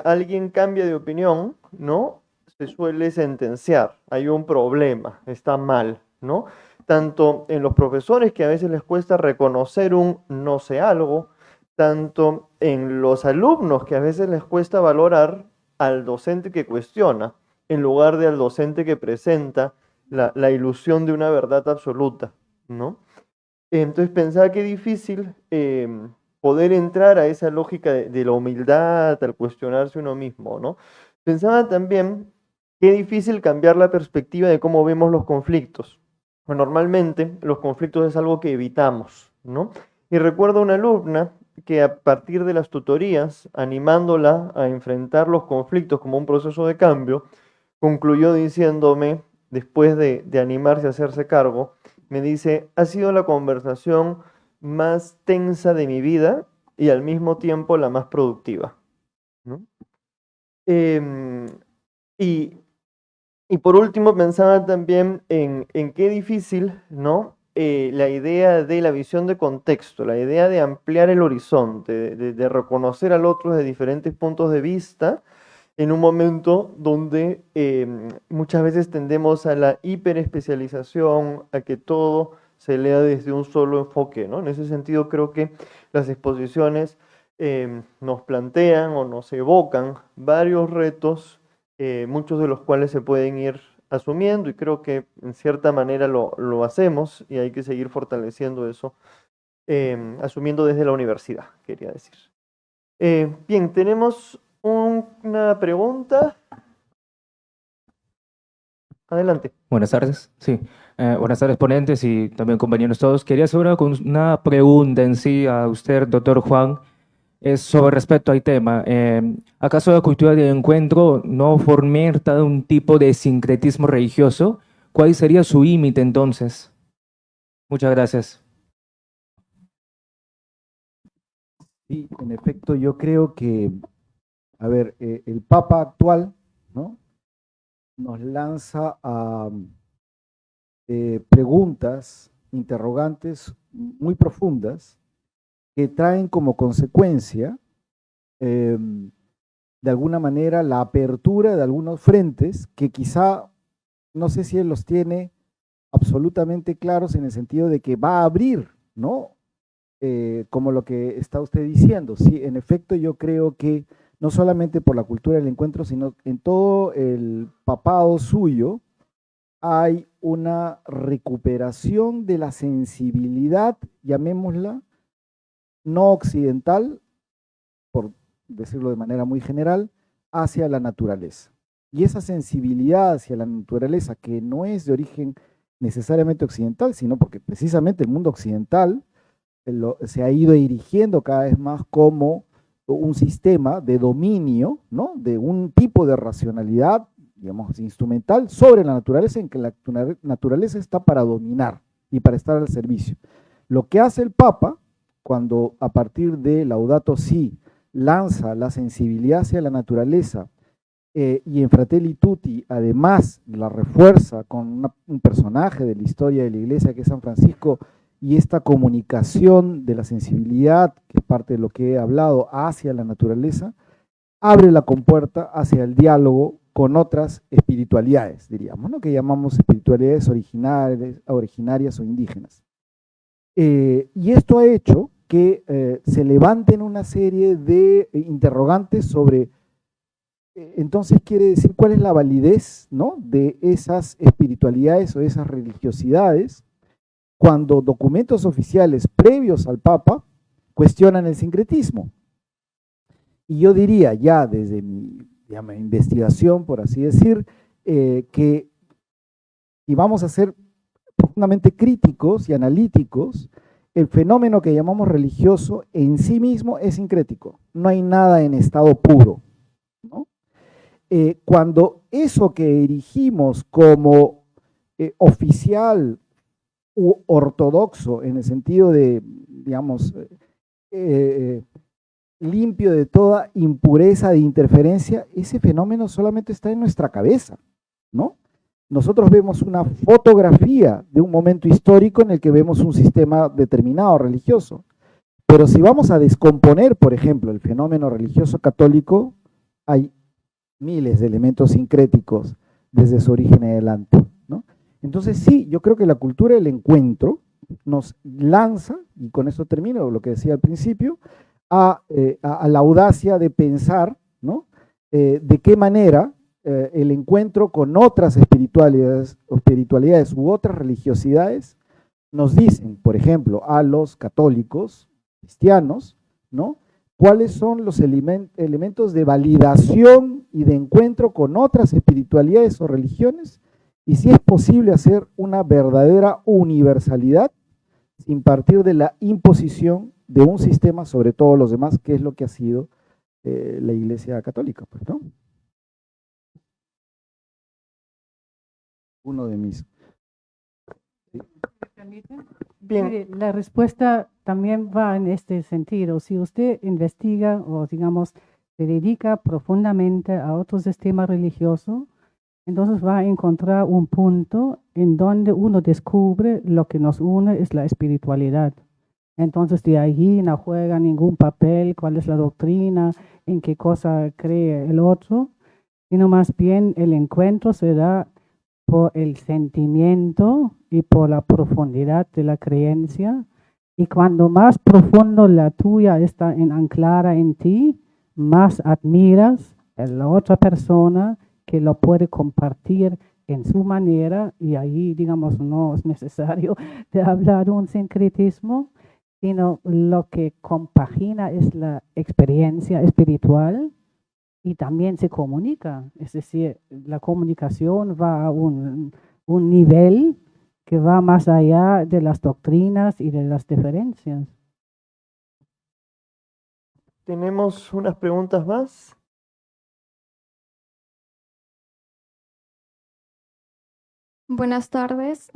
Speaker 1: alguien cambia de opinión, ¿no? Se suele sentenciar, hay un problema, está mal, ¿no? Tanto en los profesores, que a veces les cuesta reconocer un no sé algo, tanto en los alumnos, que a veces les cuesta valorar al docente que cuestiona, en lugar de al docente que presenta la ilusión de una verdad absoluta, ¿no? Entonces pensaba que difícil poder entrar a esa lógica de la humildad, al cuestionarse uno mismo, ¿no? Pensaba también qué difícil cambiar la perspectiva de cómo vemos los conflictos. Pues normalmente los conflictos es algo que evitamos, ¿no? Y recuerdo a una alumna que a partir de las tutorías, animándola a enfrentar los conflictos como un proceso de cambio, concluyó diciéndome, después de animarse a hacerse cargo, me dice, ha sido la conversación más tensa de mi vida y al mismo tiempo la más productiva, ¿no? Y por último pensaba también en qué difícil, ¿no? La idea de la visión de contexto, la idea de ampliar el horizonte, de reconocer al otro desde diferentes puntos de vista, en un momento donde muchas veces tendemos a la hiperespecialización, a que todo se lea desde un solo enfoque, ¿no? En ese sentido creo que las exposiciones nos plantean o nos evocan varios retos, muchos de los cuales se pueden ir asumiendo y creo que en cierta manera lo hacemos y hay que seguir fortaleciendo eso, asumiendo desde la universidad, quería decir. Bien, tenemos una pregunta. Adelante.
Speaker 5: Buenas tardes, sí. Buenas tardes, ponentes y también compañeros todos. Quería hacer una pregunta en sí a usted, doctor Juan, es sobre respecto al tema. ¿Acaso la cultura del encuentro no fomenta un tipo de sincretismo religioso, ¿cuál sería su límite entonces? Muchas gracias.
Speaker 2: Sí, en efecto, yo creo que, a ver, el Papa actual, ¿no? Nos lanza a preguntas, interrogantes muy profundas que traen como consecuencia, de alguna manera, la apertura de algunos frentes que quizá, no sé si él los tiene absolutamente claros en el sentido de que va a abrir, ¿no? Como lo que está usted diciendo. Sí, en efecto, yo creo que no solamente por la cultura del encuentro, sino en todo el papado suyo, hay una recuperación de la sensibilidad, llamémosla, no occidental, por decirlo de manera muy general, hacia la naturaleza. Y esa sensibilidad hacia la naturaleza, que no es de origen necesariamente occidental, sino porque precisamente el mundo occidental se ha ido erigiendo cada vez más como un sistema de dominio, ¿no? De un tipo de racionalidad, digamos, instrumental sobre la naturaleza, en que la naturaleza está para dominar y para estar al servicio. Lo que hace el Papa, cuando a partir de Laudato Si lanza la sensibilidad hacia la naturaleza, y en Fratelli Tutti además la refuerza con un personaje de la historia de la iglesia que es San Francisco, y esta comunicación de la sensibilidad, que es parte de lo que he hablado, hacia la naturaleza, abre la compuerta hacia el diálogo con otras espiritualidades, diríamos, ¿no? Que llamamos espiritualidades originarias o indígenas. Y esto ha hecho que se levanten una serie de interrogantes sobre, entonces quiere decir cuál es la validez, ¿no? De esas espiritualidades o esas religiosidades, cuando documentos oficiales previos al Papa cuestionan el sincretismo. Y yo diría ya desde mi investigación, por así decir, que si vamos a ser profundamente críticos y analíticos, el fenómeno que llamamos religioso en sí mismo es sincrético. No hay nada en estado puro, ¿no? Cuando eso que erigimos como oficial u ortodoxo, en el sentido de, digamos, limpio de toda impureza de interferencia, ese fenómeno solamente está en nuestra cabeza, ¿no? Nosotros vemos una fotografía de un momento histórico en el que vemos un sistema determinado religioso, pero si vamos a descomponer, por ejemplo, el fenómeno religioso católico, hay miles de elementos sincréticos desde su origen en adelante, ¿no? Entonces sí, yo creo que la cultura del encuentro nos lanza, y con eso termino lo que decía al principio, a la audacia de pensar, ¿no? De qué manera el encuentro con otras espiritualidades u otras religiosidades nos dicen, por ejemplo, a los católicos, cristianos, ¿no? ¿Cuáles son los elementos de validación y de encuentro con otras espiritualidades o religiones? Y si es posible hacer una verdadera universalidad sin partir de la imposición de un sistema sobre todos los demás, que es lo que ha sido la Iglesia Católica, pues, ¿no? Uno de mis... ¿sí?
Speaker 1: Bien.
Speaker 3: Mire, la respuesta también va en este sentido. Si usted investiga o, digamos, se dedica profundamente a otro sistema religioso, entonces va a encontrar un punto en donde uno descubre lo que nos une es la espiritualidad. Entonces de allí no juega ningún papel cuál es la doctrina, en qué cosa cree el otro, sino más bien el encuentro se da por el sentimiento y por la profundidad de la creencia. Y cuando más profundo la tuya está anclada en ti, más admiras a la otra persona que lo puede compartir en su manera, y ahí, digamos, no es necesario de hablar de un sincretismo, sino lo que compagina es la experiencia espiritual y también se comunica. Es decir, la comunicación va a un nivel que va más allá de las doctrinas y de las diferencias.
Speaker 1: Tenemos unas preguntas más.
Speaker 6: Buenas tardes.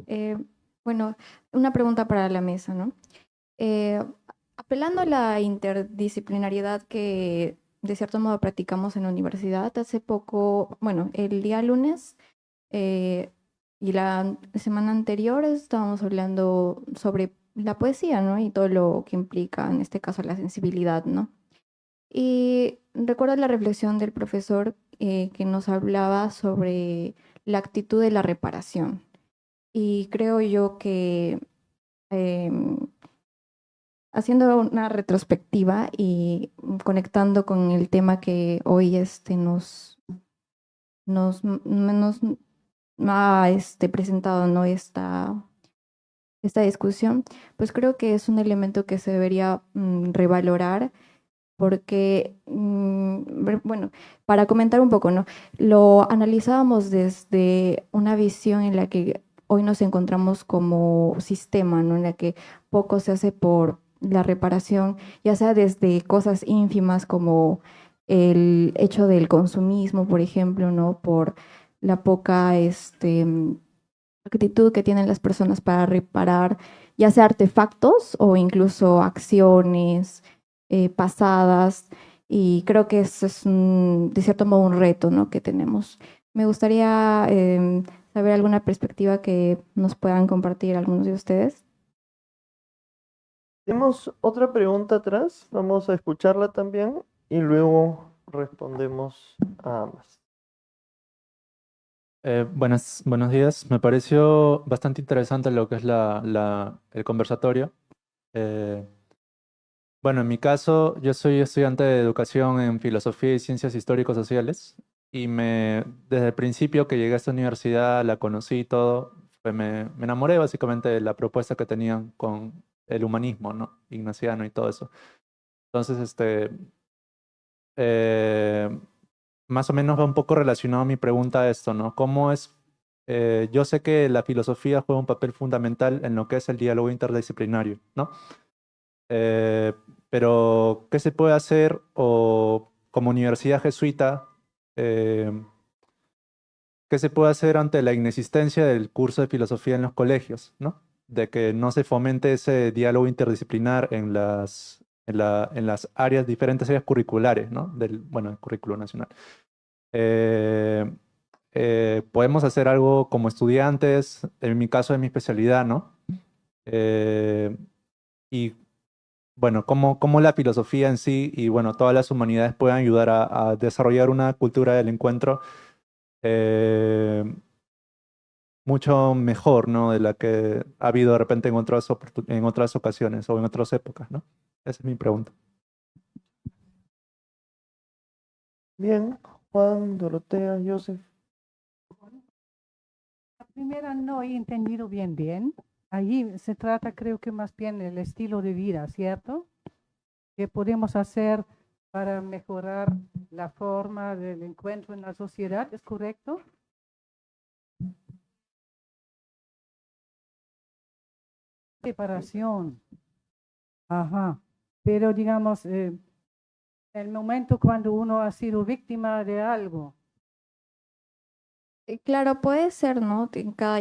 Speaker 6: Bueno, una pregunta para la mesa, ¿no? Eh, Apelando a la interdisciplinariedad que de cierto modo practicamos en la universidad, hace poco, bueno, el día lunes eh, y la semana anterior estábamos hablando sobre la poesía, ¿no? Y todo lo que implica, en este caso, la sensibilidad, ¿no? Y recuerdo la reflexión del profesor que nos hablaba sobre la actitud de la reparación. Y creo yo que em, haciendo una retrospectiva y conectando con el tema que hoy nos ha presentado, ¿no? Esta discusión, pues creo que es un elemento que se debería revalorar porque, bueno, para comentar un poco, ¿no? Lo analizábamos desde una visión en la que hoy nos encontramos como sistema, ¿no? En la que poco se hace por la reparación, ya sea desde cosas ínfimas como el hecho del consumismo, por ejemplo, ¿no? Por la poca actitud que tienen las personas para reparar, ya sea artefactos o incluso acciones pasadas, y creo que eso es de cierto modo un reto, ¿no? Que tenemos. Me gustaría saber alguna perspectiva que nos puedan compartir algunos de ustedes.
Speaker 1: Tenemos otra pregunta atrás, vamos a escucharla también y luego respondemos a ambas.
Speaker 7: Buenos días. Me pareció bastante interesante lo que es el conversatorio. Eh, bueno, en mi caso, yo soy estudiante de educación en filosofía y ciencias histórico-sociales y desde el principio que llegué a esta universidad, la conocí y todo, me enamoré básicamente de la propuesta que tenían con el humanismo, ¿no? Ignaciano y todo eso. Entonces, eh, más o menos va un poco relacionado a mi pregunta a esto, ¿no? Yo sé que la filosofía juega un papel fundamental en lo que es el diálogo interdisciplinario, ¿no? Eh, pero, ¿qué se puede hacer o como universidad jesuita, eh, qué se puede hacer ante la inexistencia del curso de filosofía en los colegios, ¿no? De que no se fomente ese diálogo interdisciplinar en las áreas, diferentes áreas curriculares, ¿no? Bueno, el currículo nacional. Eh, Podemos hacer algo como estudiantes, en mi caso de mi especialidad, ¿no? Eh, y bueno, cómo la filosofía en sí y bueno, todas las humanidades pueden ayudar a desarrollar una cultura del encuentro eh, mucho mejor, ¿no? De la que ha habido de repente en otras ocasiones o en otras épocas, ¿no? Esa es mi pregunta.
Speaker 1: Bien, Juan, Dorotea, Joseph.
Speaker 3: La primera no he entendido bien. Allí se trata, creo que más bien el estilo de vida, ¿cierto? ¿Qué podemos hacer para mejorar la forma del encuentro en la sociedad? ¿Es correcto? Separación. Ajá. Pero digamos, el momento cuando uno ha sido víctima de algo.
Speaker 6: Claro, puede ser, ¿no?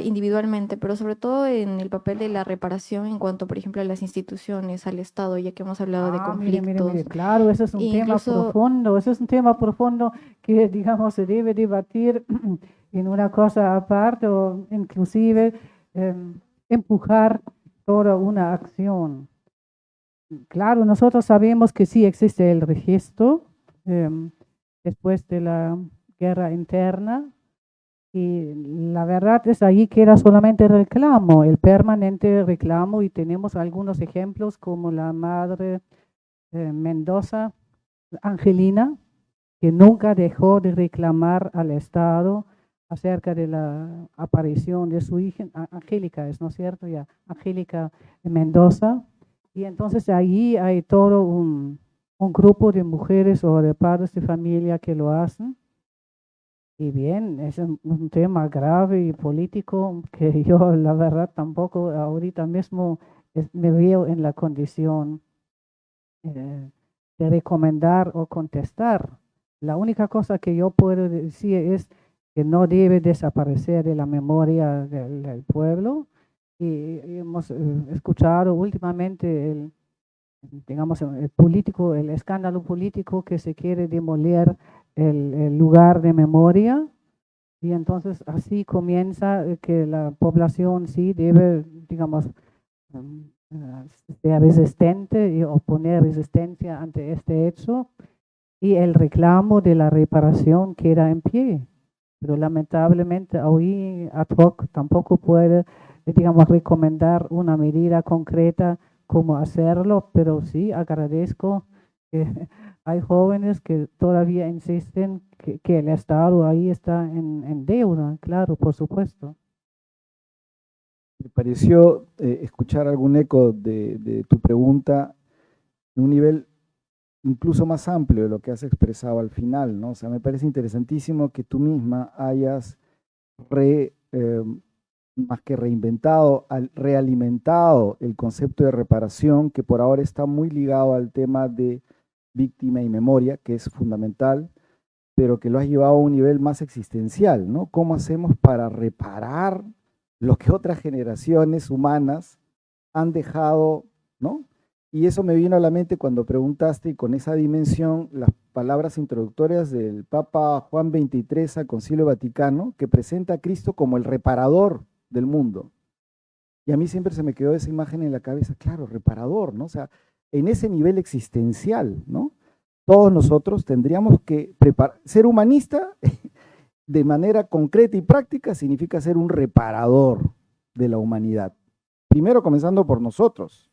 Speaker 6: Individualmente, pero sobre todo en el papel de la reparación en cuanto, por ejemplo, a las instituciones, al Estado, ya que hemos hablado de
Speaker 3: Mire,
Speaker 6: conflictos.
Speaker 3: claro, eso es un tema
Speaker 6: Incluso
Speaker 3: profundo, eso es un tema profundo que, digamos, se debe debatir en una cosa aparte o inclusive empujar toda una acción. Claro, nosotros sabemos que sí existe el registro después de la guerra interna, y la verdad es ahí que era solamente reclamo, el permanente reclamo, y tenemos algunos ejemplos como la madre Mendoza, Angelina, que nunca dejó de reclamar al Estado acerca de la aparición de su hija, Angélica, ¿no es cierto? Ya, Angélica Mendoza. Y entonces ahí hay todo un grupo de mujeres o de padres de familia que lo hacen. Y bien, es un tema grave y político que yo la verdad tampoco ahorita mismo me veo en la condición de recomendar o contestar. La única cosa que yo puedo decir es que no debe desaparecer de la memoria del pueblo. Y hemos escuchado últimamente digamos, el escándalo político que se quiere demoler el lugar de memoria. Y entonces así comienza que la población sí debe, digamos, ser resistente y oponer resistencia ante este hecho, y el reclamo de la reparación queda en pie. Pero lamentablemente hoy ad hoc tampoco puede, digamos, recomendar una medida concreta cómo hacerlo, pero sí agradezco que hay jóvenes que todavía insisten que el Estado ahí está en deuda, claro, por supuesto.
Speaker 2: Me pareció escuchar algún eco de tu pregunta en un nivel incluso más amplio de lo que has expresado al final, ¿no? O sea, me parece interesantísimo que tú misma hayas más que reinventado, realimentado el concepto de reparación, que por ahora está muy ligado al tema de víctima y memoria, que es fundamental, pero que lo has llevado a un nivel más existencial, ¿no? ¿Cómo hacemos para reparar lo que otras generaciones humanas han dejado, ¿no? Y eso me vino a la mente cuando preguntaste, y con esa dimensión, las palabras introductorias del Papa Juan XXIII al Concilio Vaticano, que presenta a Cristo como el reparador del mundo. Y a mí siempre se me quedó esa imagen en la cabeza, claro, reparador, ¿no? O sea, en ese nivel existencial, ¿no? Todos nosotros tendríamos que ser humanista de manera concreta y práctica significa ser un reparador de la humanidad. Primero comenzando por nosotros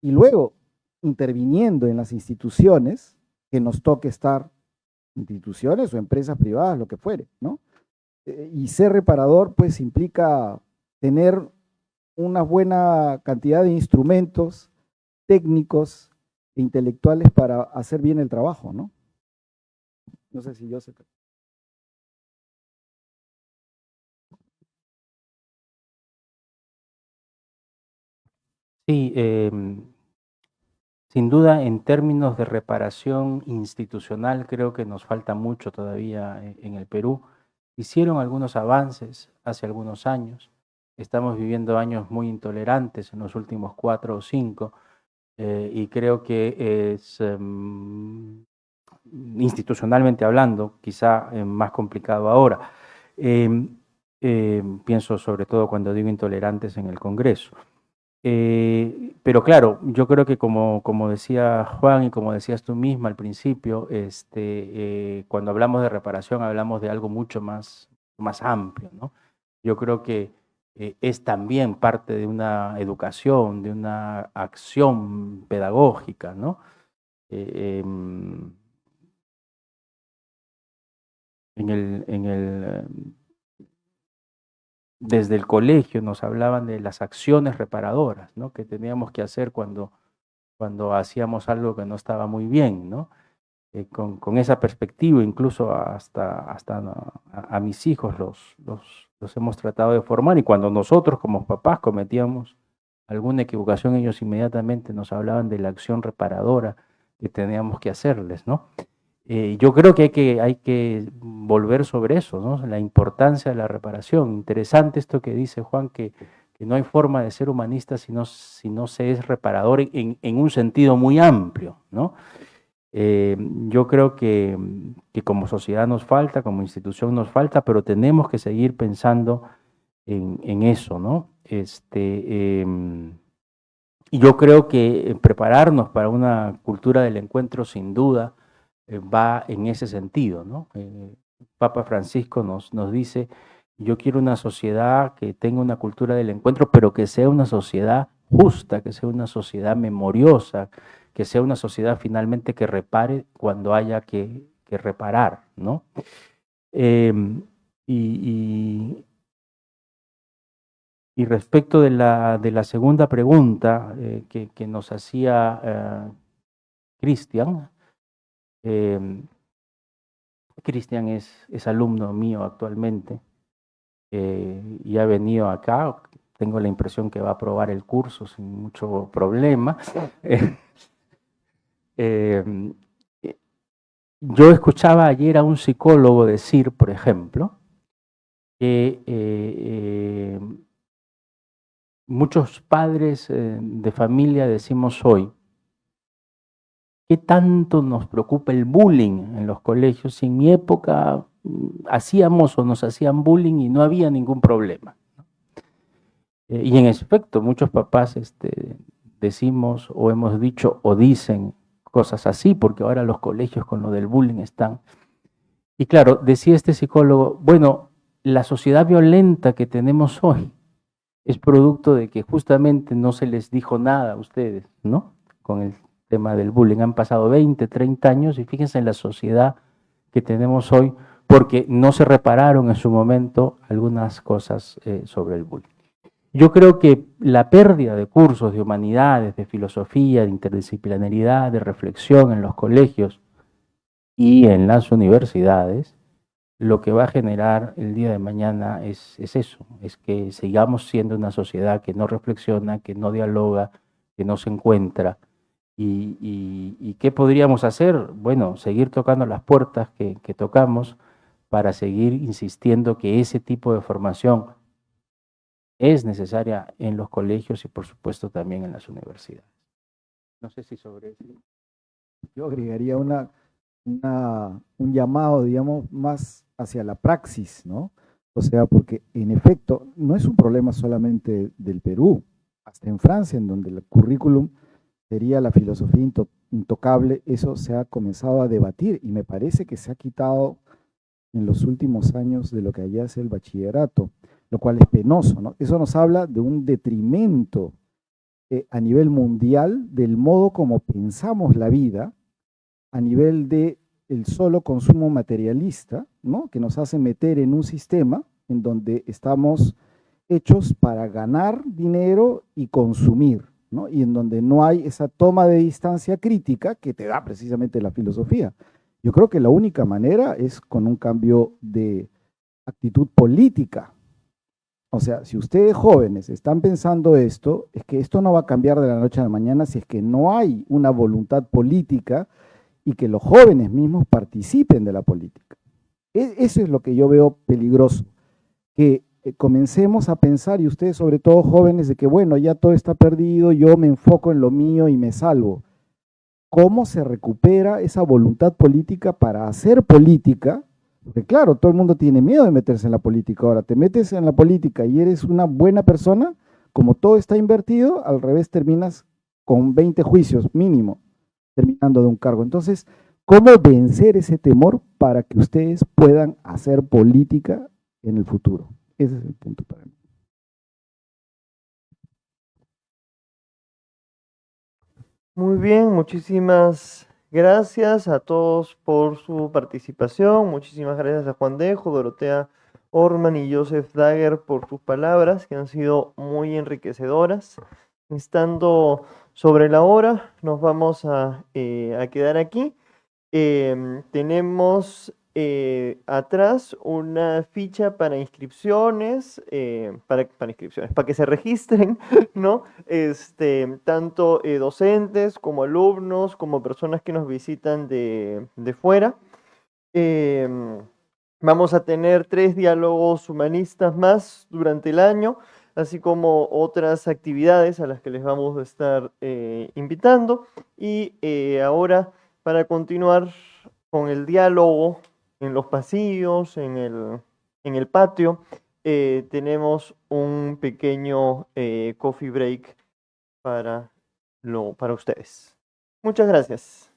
Speaker 2: y luego interviniendo en las instituciones que nos toque estar, instituciones o empresas privadas, lo que fuere, ¿no? Y ser reparador pues implica tener una buena cantidad de instrumentos técnicos e intelectuales para hacer bien el trabajo, ¿no? No sé si yo sé.
Speaker 4: Sí, sin duda en términos de reparación institucional creo que nos falta mucho todavía en el Perú. Hicieron algunos avances hace algunos años. Estamos viviendo años muy intolerantes en los últimos 4 o 5 y creo que es institucionalmente hablando quizá más complicado ahora. Pienso sobre todo cuando digo intolerantes en el Congreso. Pero claro, yo creo que como decía Juan y como decías tú misma al principio, cuando hablamos de reparación hablamos de algo mucho más amplio, ¿no? Yo creo que es también parte de una educación, de una acción pedagógica, ¿no? Desde el colegio nos hablaban de las acciones reparadoras, ¿no? Que teníamos que hacer cuando hacíamos algo que no estaba muy bien, ¿no? Con esa perspectiva, incluso hasta a mis hijos los hemos tratado de formar, y cuando nosotros como papás cometíamos alguna equivocación, ellos inmediatamente nos hablaban de la acción reparadora que teníamos que hacerles, ¿no? Yo creo que hay que volver sobre eso, ¿no? La importancia de la reparación. Interesante esto que dice Juan, que no hay forma de ser humanista si no se es reparador en un sentido muy amplio, ¿no? Yo creo que como sociedad nos falta, como institución nos falta, pero tenemos que seguir pensando en eso, ¿no? Y yo creo que prepararnos para una cultura del encuentro sin duda va en ese sentido, ¿no? Papa Francisco nos dice, yo quiero una sociedad que tenga una cultura del encuentro, pero que sea una sociedad justa, que sea una sociedad memoriosa, que sea una sociedad finalmente que repare cuando haya que reparar, ¿no? Y respecto de la segunda pregunta que nos hacía Cristian, Cristian es alumno mío actualmente y ha venido acá. Tengo la impresión que va a aprobar el curso sin mucho problema. Yo escuchaba ayer a un psicólogo decir, por ejemplo, que muchos padres de familia decimos hoy, ¿qué tanto nos preocupa el bullying en los colegios? Si en mi época hacíamos o nos hacían bullying y no había ningún problema. Y en efecto, muchos papás decimos o hemos dicho o dicen cosas así, porque ahora los colegios con lo del bullying están. Y claro, decía este psicólogo, bueno, la sociedad violenta que tenemos hoy es producto de que justamente no se les dijo nada a ustedes, ¿no? Con el tema del bullying. Han pasado 20, 30 años y fíjense en la sociedad que tenemos hoy, porque no se repararon en su momento algunas cosas sobre el bullying. Yo creo que la pérdida de cursos de humanidades, de filosofía, de interdisciplinaridad, de reflexión en los colegios y en las universidades, lo que va a generar el día de mañana es eso, es que sigamos siendo una sociedad que no reflexiona, que no dialoga, que no se encuentra. ¿Y qué podríamos hacer? Bueno, seguir tocando las puertas que tocamos para seguir insistiendo que ese tipo de formación es necesaria en los colegios y por supuesto también en las universidades. No sé si sobre eso.
Speaker 2: Yo agregaría un llamado, digamos, más hacia la praxis, ¿no? O sea, porque en efecto no es un problema solamente del Perú, hasta en Francia, en donde el currículum sería la filosofía intocable, eso se ha comenzado a debatir y me parece que se ha quitado en los últimos años de lo que allá es el bachillerato, lo cual es penoso, ¿no? Eso nos habla de un detrimento a nivel mundial del modo como pensamos la vida, a nivel de el solo consumo materialista, ¿no? Que nos hace meter en un sistema en donde estamos hechos para ganar dinero y consumir, ¿no? Y en donde no hay esa toma de distancia crítica que te da precisamente la filosofía. Yo creo que la única manera es con un cambio de actitud política. O sea, si ustedes jóvenes están pensando esto, es que esto no va a cambiar de la noche a la mañana si es que no hay una voluntad política y que los jóvenes mismos participen de la política. Eso es lo que yo veo peligroso, que comencemos a pensar, y ustedes sobre todo jóvenes, de que bueno, ya todo está perdido, yo me enfoco en lo mío y me salvo. ¿Cómo se recupera esa voluntad política para hacer política? Porque claro, todo el mundo tiene miedo de meterse en la política. Ahora, te metes en la política y eres una buena persona, como todo está invertido, al revés terminas con 20 juicios mínimo, terminando de un cargo. Entonces, ¿cómo vencer ese temor para que ustedes puedan hacer política en el futuro? Ese es el punto para mí.
Speaker 1: Muy bien, muchísimas gracias a todos por su participación. Muchísimas gracias a Juan Dejo, Dorotea Orman y Joseph Dagger por sus palabras, que han sido muy enriquecedoras. Estando sobre la hora, nos vamos a quedar aquí. Tenemos atrás una ficha para inscripciones, para que se registren, ¿no? Tanto docentes como alumnos, como personas que nos visitan de fuera. Vamos a tener 3 diálogos humanistas más durante el año, así como otras actividades a las que les vamos a estar invitando. Y ahora, para continuar con el diálogo en los pasillos, en el patio, tenemos un pequeño coffee break para ustedes. Muchas gracias.